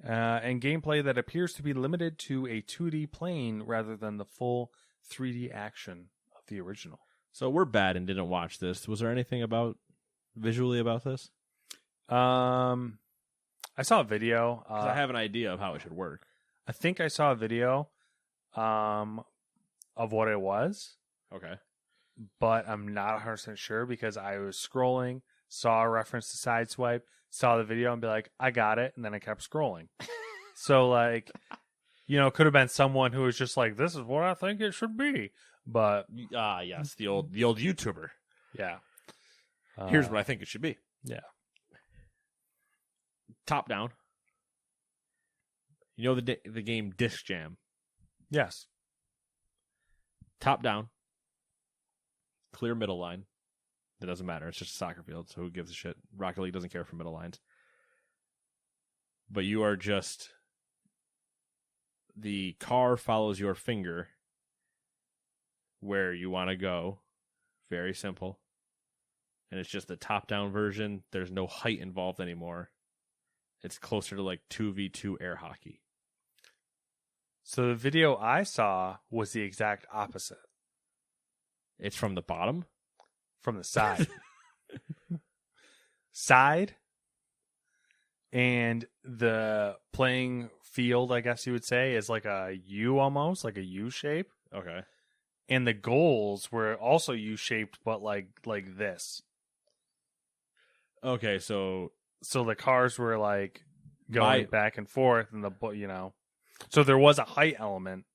And gameplay that appears to be limited to a 2D plane rather than the full 3D action of the original. So we're bad and didn't watch this. Was there anything visually about this? I saw a video. 'Cause I have an idea of how it should work. I think I saw a video of what it was, Okay. but I'm not 100% sure because I was scrolling, saw a reference to Sideswipe, saw the video and be like, I got it, and then I kept scrolling. So it could have been someone who was just like, this is what I think it should be. But Yes, the old YouTuber. yeah. Here's what I think it should be. Yeah. Top down. You know the game Disc Jam. Yes. Top down. Clear middle line. It doesn't matter. It's just a soccer field, so who gives a shit? Rocket League doesn't care for middle lines. But you are just... The car follows your finger where you want to go. Very simple. And it's just the top-down version. There's no height involved anymore. It's closer to 2v2 air hockey. So the video I saw was the exact opposite. It's from the bottom? From the side. Side. and the playing field, I guess you would say, is like a U almost, like a U shape. Okay. And the goals were also U shaped, but like this. Okay, so The cars were like going back and forth, and so there was a height element.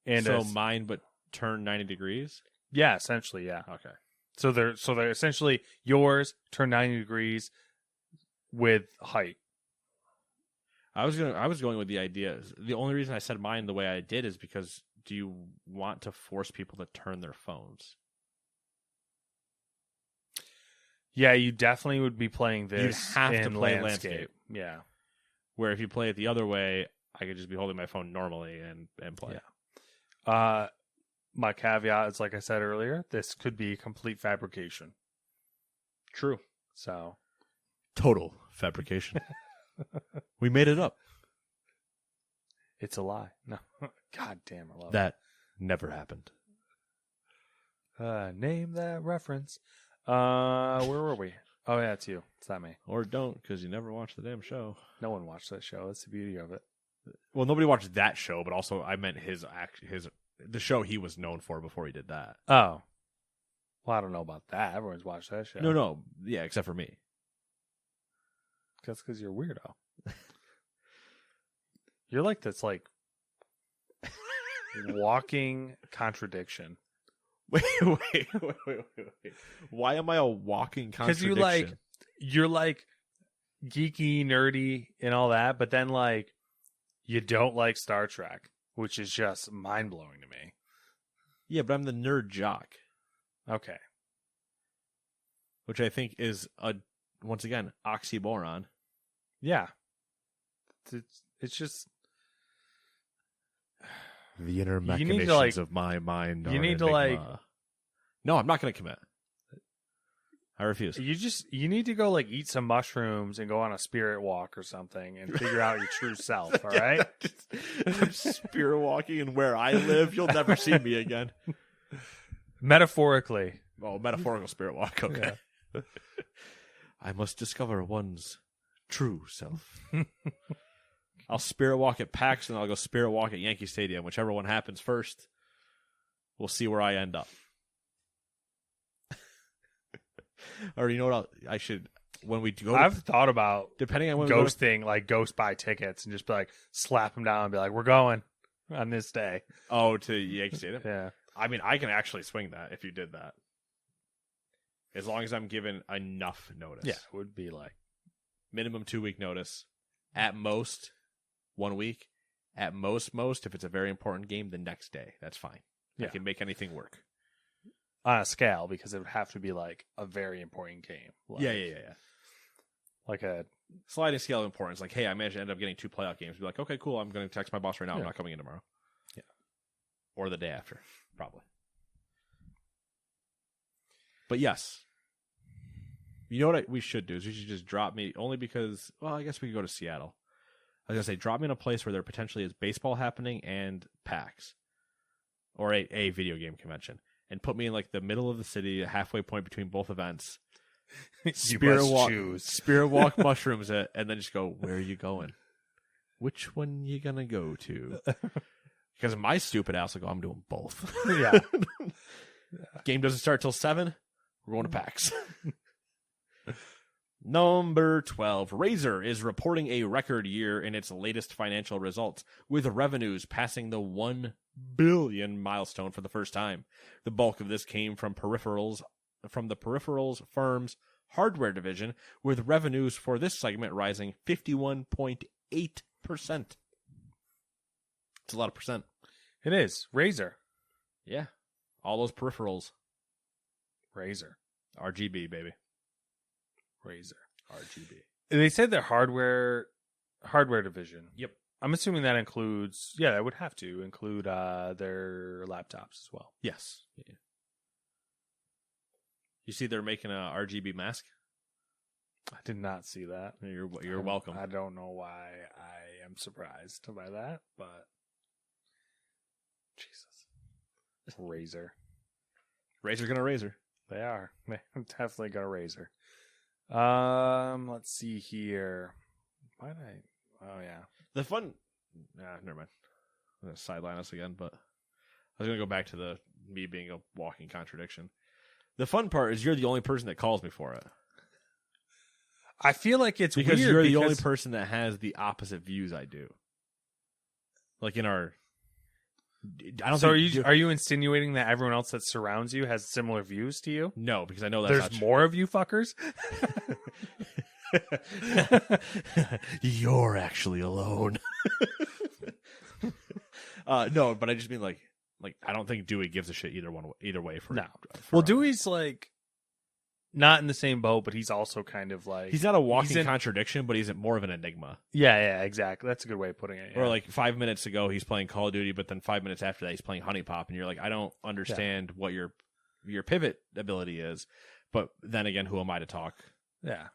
And mine, but turn 90 degrees. Yeah, essentially, yeah. Okay. So they're essentially yours turn 90 degrees with height. I was going with the idea. The only reason I said mine the way I did is because do you want to force people to turn their phones? Yeah, you definitely would be playing this. You'd have to play landscape. Yeah. Where if you play it the other way, I could just be holding my phone normally and play. Yeah. My caveat is, like I said earlier, this could be complete fabrication. True. So. Total fabrication. We made it up. It's a lie. No. God damn, I love that. Never happened. Name that reference. Where were we? Oh, yeah, it's you. It's not me. Or don't, because you never watched the damn show. No one watched that show. That's the beauty of it. Well, nobody watched that show, but also I meant the show he was known for before he did that. Oh. Well, I don't know about that. Everyone's watched that show. No. Yeah, except for me. That's because you're a weirdo. You're like this, like, walking contradiction. Wait. Why am I a walking contradiction? Because you're like geeky, nerdy, and all that, but then like you don't like Star Trek, which is just mind blowing to me. Yeah, but I'm the nerd jock. Okay. Which I think is once again oxymoron. Yeah. It's just the inner machinations of my mind. You need to like. No, I'm not going to commit. I refuse. You need to go like eat some mushrooms and go on a spirit walk or something and figure out your true self. All right. I'm spirit walking, and where I live, you'll never see me again. Metaphorically. Oh, metaphorical spirit walk. Okay. Yeah. I must discover one's true self. I'll spirit walk at PAX, and I'll go spirit walk at Yankee Stadium. Whichever one happens first, we'll see where I end up. Or you know what? I should when we go. I've thought about depending on when ghosting, like ghost buy tickets and just be like slap them down and be like, "We're going on this day." Oh, to Yankee Stadium. Yeah. I mean, I can actually swing that if you did that, as long as I'm given enough notice. Yeah, it would be like minimum 2-week notice, at most 1 week, at most if it's a very important game, the next day. That's fine. Yeah. I can make anything work. On a scale, because it would have to be like a very important game. Like, Yeah. Like a sliding scale of importance. Like, hey, I managed to end up getting 2 playoff games. Be like, okay, cool. I'm going to text my boss right now. I'm not coming in tomorrow. Yeah. Or the day after, probably. But yes. You know what we should do is we should just drop me, only because, well, I guess we could go to Seattle. I was going to say, drop me in a place where there potentially is baseball happening and PAX. Or a video game convention. And put me in like the middle of the city, a halfway point between both events. Spirit walk mushrooms it, and then just go, where are you going? Which one you gonna go to? Because my stupid ass will go, I'm doing both. Yeah. Game doesn't start till 7. We're going to PAX. Number 12. Razer is reporting a record year in its latest financial results, with revenues passing the 1 billion milestone for the first time. The bulk of this came from the peripherals firm's hardware division, with revenues for this segment rising 51.8%. It's a lot of percent. It is. Razer. Yeah. All those peripherals. Razer. RGB, baby. Razer. RGB. They said their hardware division. Yep. I'm assuming that includes, that would have to include their laptops as well. Yes. Yeah. You see they're making a RGB mask? I did not see that. You're welcome. I don't know why I am surprised by that, but Jesus. Razer. Razer's gonna Razer. They are. They're definitely gonna Razer. Let's see here. Why did I? Oh yeah. The fun. Nah, never mind. I'm gonna sideline us again, but I was gonna go back to me being a walking contradiction. The fun part is you're the only person that calls me for it. I feel like it's because weird you're the only person that has the opposite views I do. Like in our, I don't. So think are you insinuating that everyone else that surrounds you has similar views to you? No, because I know that's there's more of you fuckers. You're actually alone. No, but I just mean like I don't think Dewey gives a shit either way for no. For well, Dewey's like not in the same boat, but he's also kind of like he's not a walking contradiction, but he's more of an enigma. Yeah, exactly. That's a good way of putting it. Yeah. Or like 5 minutes ago he's playing Call of Duty, but then 5 minutes after that he's playing Honey Pop, and you're like, I don't understand what your pivot ability is. But then again, who am I to talk? Yeah.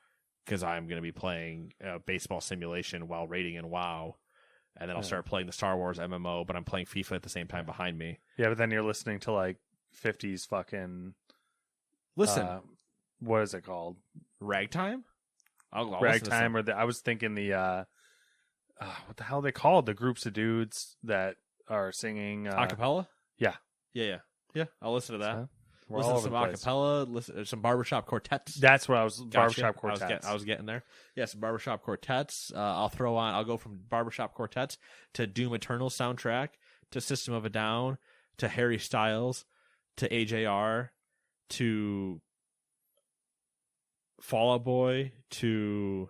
Because I'm going to be playing baseball simulation while raiding in WoW, and then I'll start playing the Star Wars MMO, but I'm playing FIFA at the same time behind me. Yeah, but then you're listening to like 50s fucking... Listen. What is it called? Ragtime? I'll Ragtime, or I was thinking the... what the hell are they called? The groups of dudes that are singing... acapella? Yeah. Yeah. I'll listen to that. So, listen to some acapella, listen to some barbershop quartets. That's what I was. Barbershop quartets. I was getting there. Yeah, some barbershop quartets. I'll go from barbershop quartets to Doom Eternal soundtrack to System of a Down to Harry Styles to AJR to Fall Out Boy to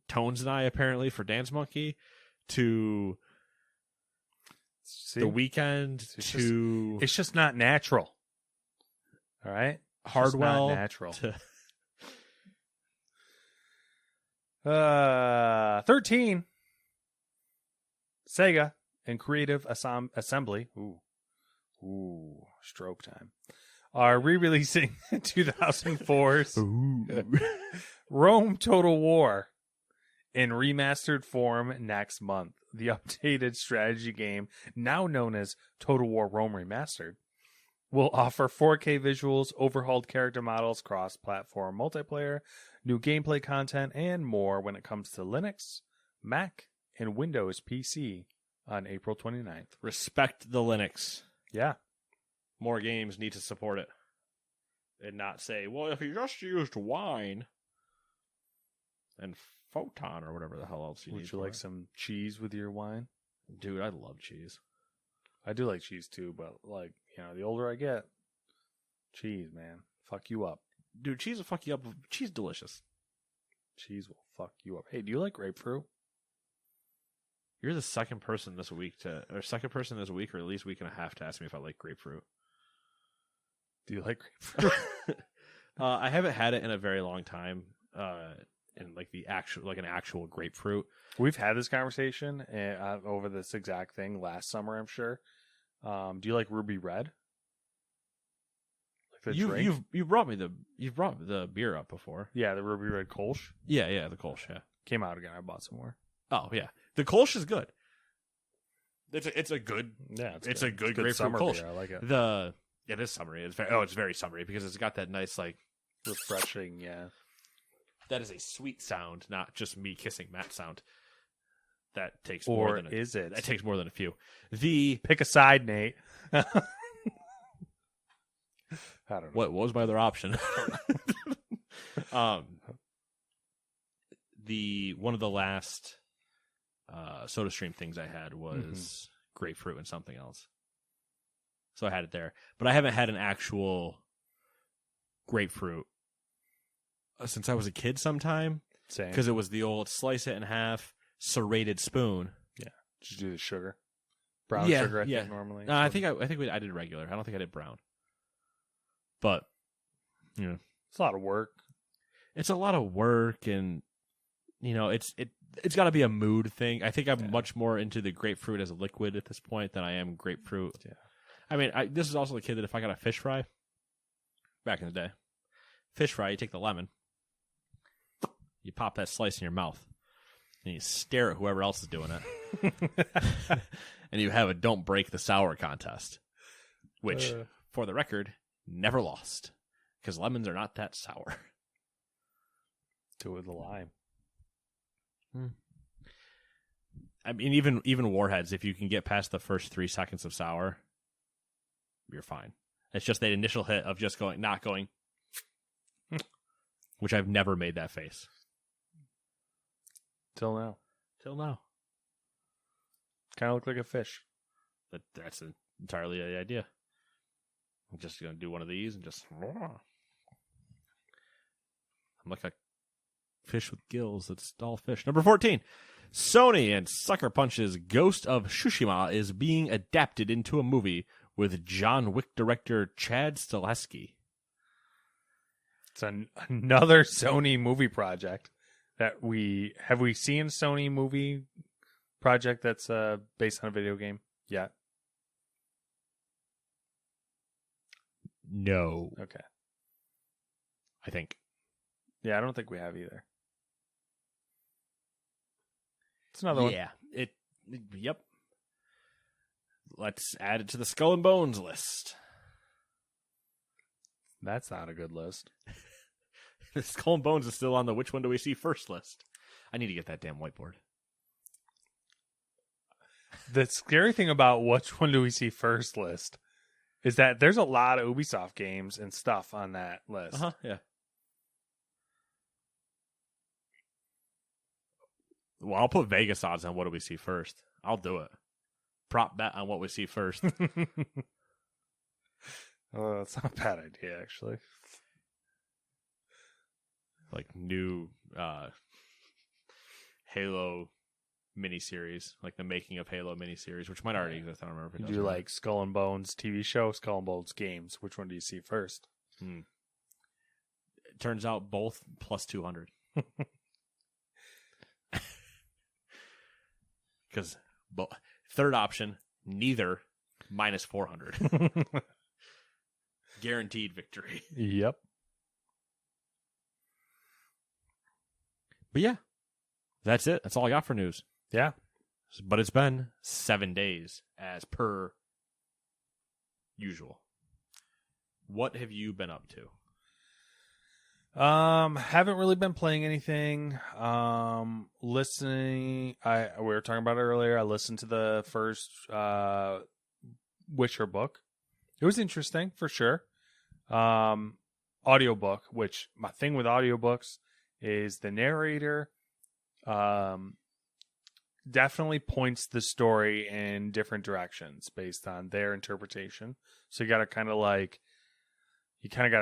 Tones and I, apparently, for Dance Monkey to The Weeknd to... It's just not natural. All right? Hardwell. Not natural. 13. Sega and Creative Assembly. Ooh, stroke time. Are re-releasing 2004's Rome Total War in remastered form next month. The updated strategy game, now known as Total War Rome Remastered, will offer 4K visuals, overhauled character models, cross-platform multiplayer, new gameplay content, and more when it comes to Linux, Mac, and Windows PC on April 29th. Respect the Linux. Yeah. More games need to support it. And not say, well, if you just used Wine and Photon or whatever the hell else you need. Would you like some cheese with your wine? Dude, I love cheese. I do like cheese too, but like, the older I get, cheese, man, fuck you up. Dude, cheese will fuck you up. Cheese delicious. Cheese will fuck you up. Hey, do you like grapefruit? You're the second person this week or at least week and a half to ask me if I like grapefruit. Do you like grapefruit? I haven't had it in a very long time. And like an actual grapefruit. We've had this conversation over this exact thing last summer, I'm sure. Do you like Ruby Red? Like you've brought the beer up before. Yeah, the Ruby Red Kolsch. Yeah, the Kolsch. Yeah, came out again. I bought some more. Oh yeah, the Kolsch is good. It's a good it's a good grapefruit summer Kolsch. Beer. I like it. It is summery. It's very summery because it's got that nice like refreshing. Yeah. That is a sweet sound, not just me kissing Matt sound. That takes more than is it? That takes more than a few. Pick a side, Nate. I don't know. What was my other option? One of the last SodaStream things I had was grapefruit and something else. So I had it there, but I haven't had an actual grapefruit since I was a kid sometime. Same. Because it was the old slice it in half, serrated spoon. Yeah. Did you do the sugar? Brown sugar, I think, normally. I think I did regular. I don't think I did brown. But, it's a lot of work. It's a lot of work, and, it's got to be a mood thing. I think I'm much more into the grapefruit as a liquid at this point than I am grapefruit. Yeah. I mean, this is also the kid that if I got a fish fry, back in the day, fish fry, you take the lemon, you pop that slice in your mouth, and you stare at whoever else is doing it. And you have a don't break the sour contest, which, for the record, never lost, because lemons are not that sour. Do it with the lime. I mean, even Warheads, if you can get past the first 3 seconds of sour, you're fine. It's just that initial hit of just not going, which I've never made that face. Till now. Kind of look like a fish. That's entirely the idea. I'm just going to do one of these and just... I'm like a fish with gills that's all fish. Number 14. Sony and Sucker Punch's Ghost of Tsushima is being adapted into a movie with John Wick director Chad Stahelski. It's another Sony movie project that have we seen Sony movie project that's based on a video game yet? No. Okay. I think. Yeah, I don't think we have either. It's another one. Yeah. Yep. Let's add it to the Skull and Bones list. That's not a good list. The Skull and Bones is still on the which one do we see first list. I need to get that damn whiteboard. The scary thing about which one do we see first list is that there's a lot of Ubisoft games and stuff on that list. Yeah. Well, I'll put Vegas odds on what do we see first. I'll do it. Prop bet on what we see first. Oh, that's not a bad idea, actually. Like new Halo miniseries, like the making of Halo miniseries, which might already exist. I don't remember if it does. You do like Skull and Bones TV show, Skull and Bones games. Which one do you see first? It turns out both plus 200. Because third option, neither, minus 400. Guaranteed victory. Yep. But yeah, that's it. That's all I got for news. Yeah. But it's been 7 days as per usual. What have you been up to? Haven't really been playing anything. Listening. We were talking about it earlier. I listened to the first Witcher book. It was interesting for sure. Audiobook, which my thing with audiobooks is the narrator definitely points the story in different directions based on their interpretation. So you got to kind of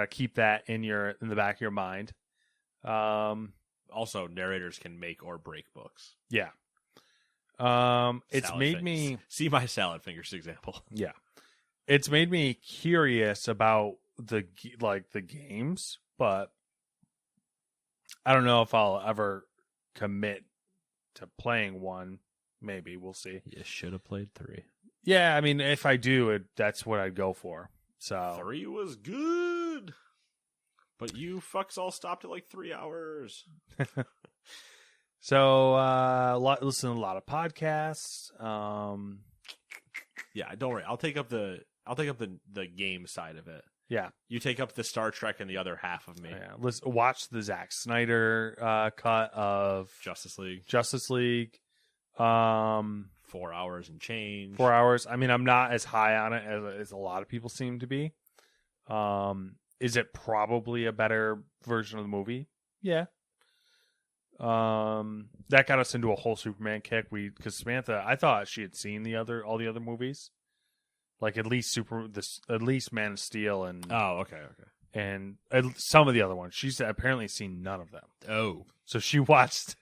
keep that in the back of your mind. Also, narrators can make or break books. Yeah. It's made me see my salad fingers example. Yeah. It's made me curious about the games, but I don't know if I'll ever commit to playing one. Maybe we'll see. You should have played 3. Yeah, I mean, if I do, that's what I'd go for. So 3 was good, but you fucks all stopped at like 3 hours. So listen to a lot of podcasts. Yeah, don't worry. I'll take up the game side of it. Yeah, you take up the Star Trek and the other half of me. Yeah, watch the Zack Snyder cut of Justice League. 4 hours and change. 4 hours. I mean, I'm not as high on it as a lot of people seem to be. Is it probably a better version of the movie? Yeah. That got us into a whole Superman kick. Because Samantha, I thought she had seen all the other movies, like at least Man of Steel and okay, and some of the other ones. She's apparently seen none of them. Oh, so she watched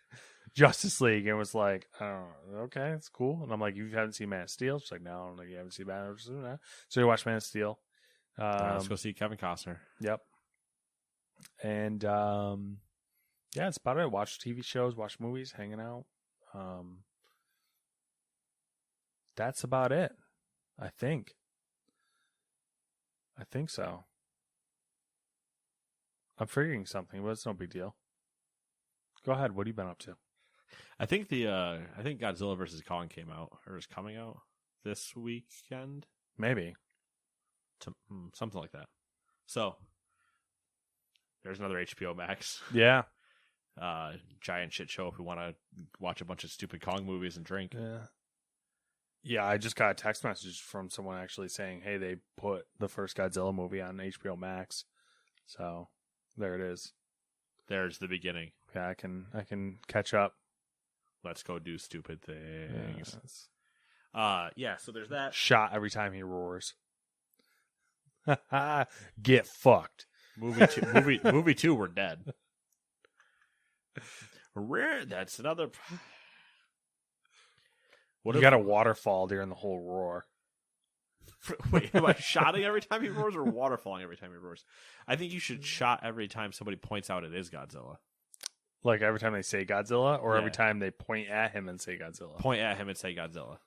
Justice League and was like, "Oh, okay, it's cool." And I'm like, "You haven't seen Man of Steel?" She's like, "No, I don't think you haven't seen Man of Steel." So we watched Man of Steel. Let's go see Kevin Costner. Yep. And yeah, it's about it. Watch TV shows, watch movies, hanging out. That's about it. I think so. I'm forgetting something, but it's no big deal. Go ahead. What have you been up to? I think Godzilla vs. Kong came out or is coming out this weekend. Maybe. Something like that. So there's another HBO Max. Yeah. giant shit show if we want to watch a bunch of stupid Kong movies and drink. Yeah, I just got a text message from someone actually saying, hey, they put the first Godzilla movie on HBO Max. So there it is. There's the beginning. Yeah, I can catch up. Let's go do stupid things. Yes. Yeah, so there's that. Shot every time he roars. Get fucked. Movie 2, we're dead. Rare. That's another. You got a waterfall during the whole roar. Wait, am I shotting every time he roars or waterfalling every time he roars? I think you should shot every time somebody points out it is Godzilla. Like every time they say Godzilla, or every Yeah. time they point at him and say Godzilla? Point at him and say Godzilla.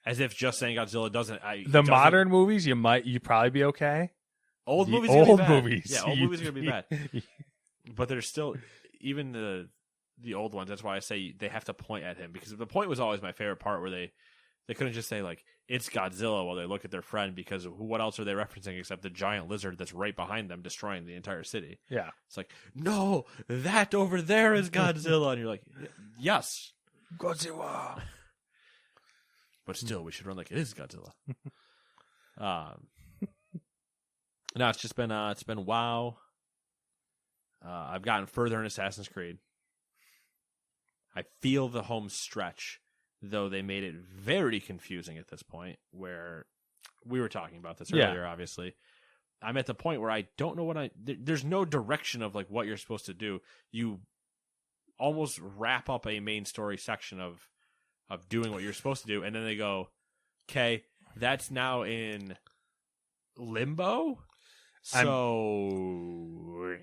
As if just saying Godzilla doesn't. Modern movies, you'd probably be okay. Old The movies. old are gonna be bad. movies. Yeah, old movies are gonna be bad. But there's still even the old ones. That's why I say they have to point at him, because the point was always my favorite part, where they couldn't just say like it's Godzilla while they look at their friend, because what else are they referencing except the giant lizard that's right behind them destroying the entire city? Yeah. It's like, no, that over there is Godzilla, and you're like, yes, Godzilla. but still we should run like it is Godzilla. No, it's been WoW. I've gotten further in Assassin's Creed. I feel the home stretch, though they made it very confusing at this point, where we were talking about this earlier, obviously. I'm at the point where I don't know there's no direction of like what you're supposed to do. You almost wrap up a main story section of doing what you're supposed to do, and then they go, okay, that's now in limbo. So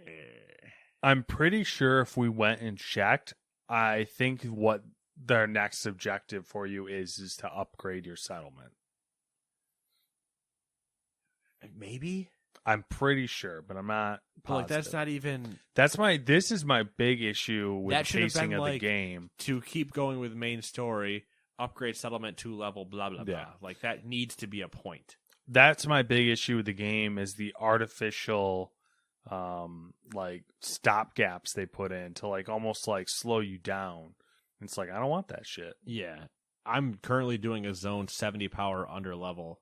I'm pretty sure if we went and checked, I think what their next objective for you is to upgrade your settlement. maybe, I'm pretty sure, but I'm not positive. but like that's not even This is my big issue with That the should have pacing been, of the like, game. to keep going with main story. Upgrade settlement 2 level, blah blah blah. Yeah. Like that needs to be a point. That's my big issue with the game is the artificial like stop gaps they put in to like almost like slow you down. It's like I don't want that shit. Yeah, I'm currently doing a zone 70 power under level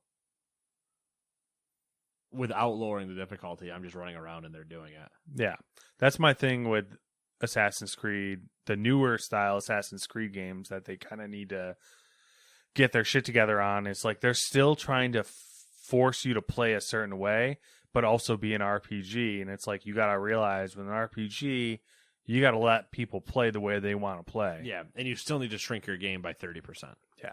without lowering the difficulty. I'm just running around and they're doing it. Yeah. That's my thing with Assassin's Creed, the newer style Assassin's Creed games that they kind of need to get their shit together on. It's like they're still trying to force you to play a certain way, but also be an RPG. And it's like you got to realize with an RPG, you got to let people play the way they want to play. Yeah, and you still need to shrink your game by 30%. Yeah.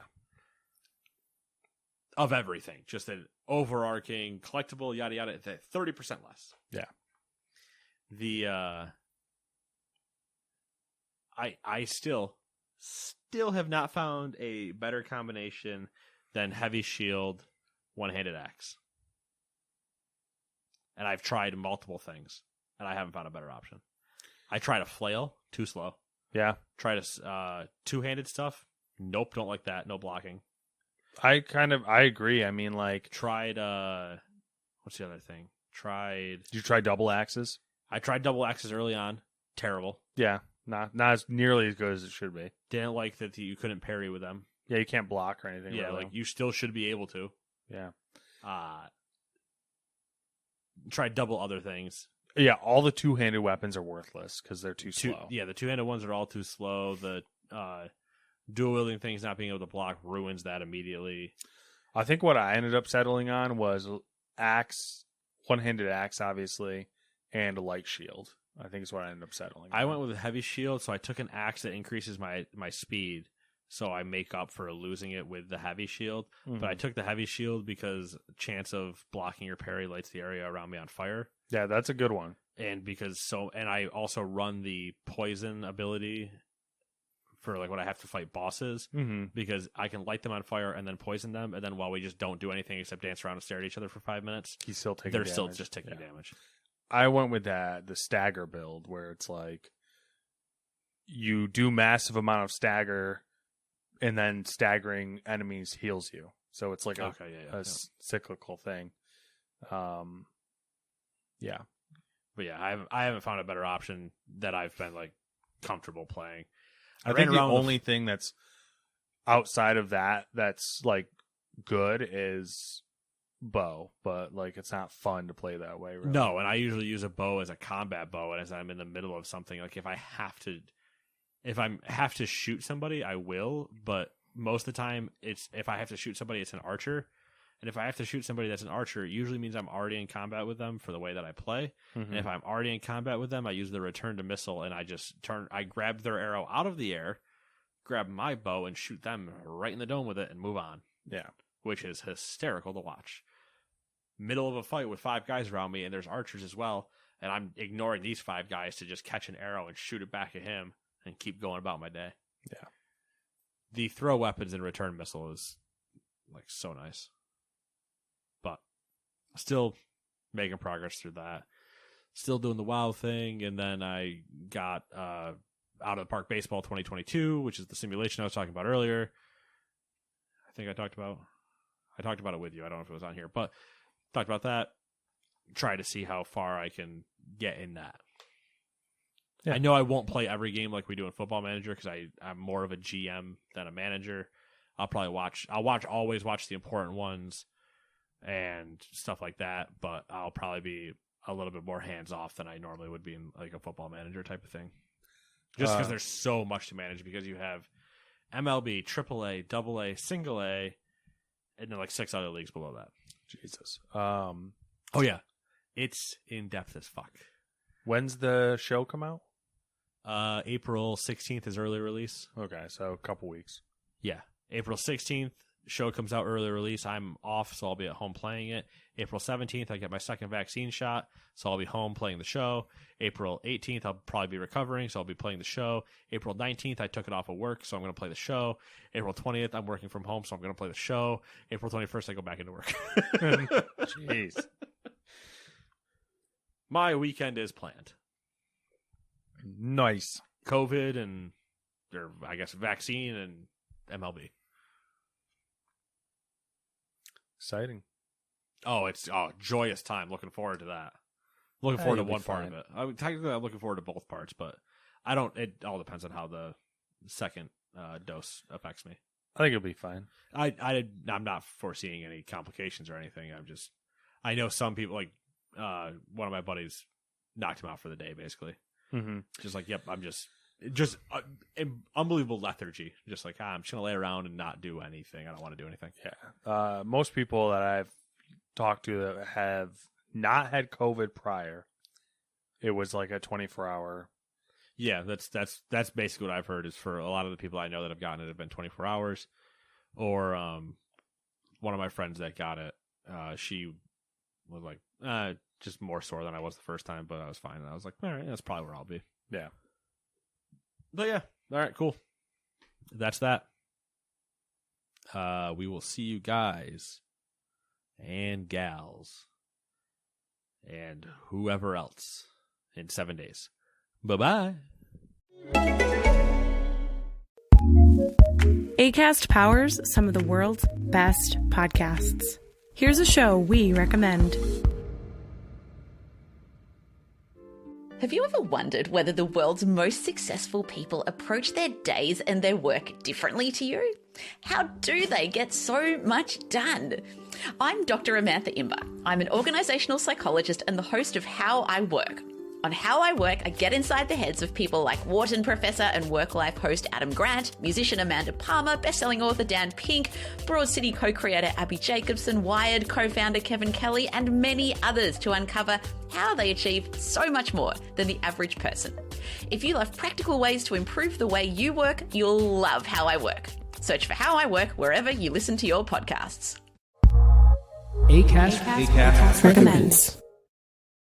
Of everything. Just an overarching collectible, yada yada, 30% less. Yeah. The I still have not found a better combination than heavy shield, one-handed axe. And I've tried multiple things, and I haven't found a better option. I tried a flail, too slow. Yeah. Tried a two-handed stuff. Nope, don't like that. No blocking. I agree. I mean, like, Tried what's the other thing? did you try double axes? I tried double axes early on. Terrible. Yeah. Not as nearly as good as it should be. Didn't like that you couldn't parry with them. Yeah, you can't block or anything. Yeah, really. like you still should be able to. Yeah. Tried double other things. Yeah, all the two-handed weapons are worthless because they're too slow. Yeah, the two-handed ones are all too slow. The dual-wielding things not being able to block ruins that immediately. I think what I ended up settling on was axe, one-handed axe, obviously, and a light shield. I think is what I ended up settling on. I went with a heavy shield, so I took an axe that increases my speed, so I make up for losing it with the heavy shield. Mhm. But I took the heavy shield because chance of blocking your parry lights the area around me on fire. Yeah, that's a good one. And I also run the poison ability for like when I have to fight bosses, Mm-hmm. because I can light them on fire and then poison them, and then while we just don't do anything except dance around and stare at each other for 5 minutes, He's still taking they're damage. still just taking Yeah. damage. I went with the stagger build where it's like you do massive amount of stagger and then staggering enemies heals you. So it's like a Okay, yeah. cyclical thing. Yeah. But yeah, I haven't found a better option that I've been like comfortable playing. I think the only thing that's outside of that's like good is bow, but like it's not fun to play that way. Really. No, and I usually use a bow as a combat bow, and as I'm in the middle of something, like if I have to shoot somebody, I will. But most of the time, if I have to shoot somebody, it's an archer. And if I have to shoot somebody that's an archer, it usually means I'm already in combat with them for the way that I play. Mm-hmm. And if I'm already in combat with them, I use the return to missile, and I grab their arrow out of the air, grab my bow, and shoot them right in the dome with it and move on. Yeah. Which is hysterical to watch. Middle of a fight with 5 guys around me, and there's archers as well, and I'm ignoring these 5 guys to just catch an arrow and shoot it back at him and keep going about my day. Yeah. The throw weapons and return missile is like so nice. But still making progress through that. Still doing the WoW thing, and then I got Out of the Park Baseball 2022, which is the simulation I was talking about earlier. I think I talked about it with you. I don't know if it was on here, but talked about that. Try to see how far I can get in that. Yeah. I know I won't play every game like we do in Football Manager because I'm more of a GM than a manager. I'll always watch the important ones and stuff like that, but I'll probably be a little bit more hands off than I normally would be in like a Football Manager type of thing. Just because there's so much to manage, because you have MLB, AAA, AA, Single A, and then like 6 other leagues below that. Jesus. Oh yeah, it's in depth as fuck. When's the show come out? April 16th is early release. Okay, so a couple weeks. Yeah, April 16th show comes out early release. I'm off, so I'll be at home playing it. April 17th, I get my second vaccine shot, so I'll be home playing the show. April 18th, I'll probably be recovering, so I'll be playing the show. April 19th, I took it off of work, so I'm going to play the show. April 20th, I'm working from home, so I'm going to play the show. April 21st, I go back into work. Jeez. My weekend is planned. Nice. COVID and, or I guess vaccine and MLB. Exciting. Oh, it's joyous time. Looking forward to that. Looking forward to one part of it. Technically, I'm looking forward to both parts, but I don't. It all depends on how the second dose affects me. I think it'll be fine. I'm not foreseeing any complications or anything. I know some people, like one of my buddies knocked him out for the day, basically. Mm-hmm. Just like, yep, I'm just unbelievable lethargy. Just like, I'm just gonna lay around and not do anything. I don't want to do anything. Yeah. Most people that I've talked to that have not had COVID prior, it was like a 24-hour. Yeah, that's basically what I've heard. Is for a lot of the people I know that have gotten it have been 24 hours. Or one of my friends that got it, she was like, just more sore than I was the first time, but I was fine. And I was like, all right, that's probably where I'll be. Yeah. But yeah, all right, cool. That's that. We will see you guys and gals and whoever else in 7 days. Bye-bye. Acast powers some of the world's best podcasts. Here's a show we recommend. Have you ever wondered whether the world's most successful people approach their days and their work differently to you? How do they get so much done? I'm Dr. Amantha Imber. I'm an organizational psychologist and the host of How I Work. On How I Work, I get inside the heads of people like Wharton professor and work-life host Adam Grant, musician Amanda Palmer, best-selling author Dan Pink, Broad City co-creator Abby Jacobson, Wired co-founder Kevin Kelly, and many others to uncover how they achieve so much more than the average person. If you love practical ways to improve the way you work, you'll love How I Work. Search for How I Work wherever you listen to your podcasts. Acast recommends.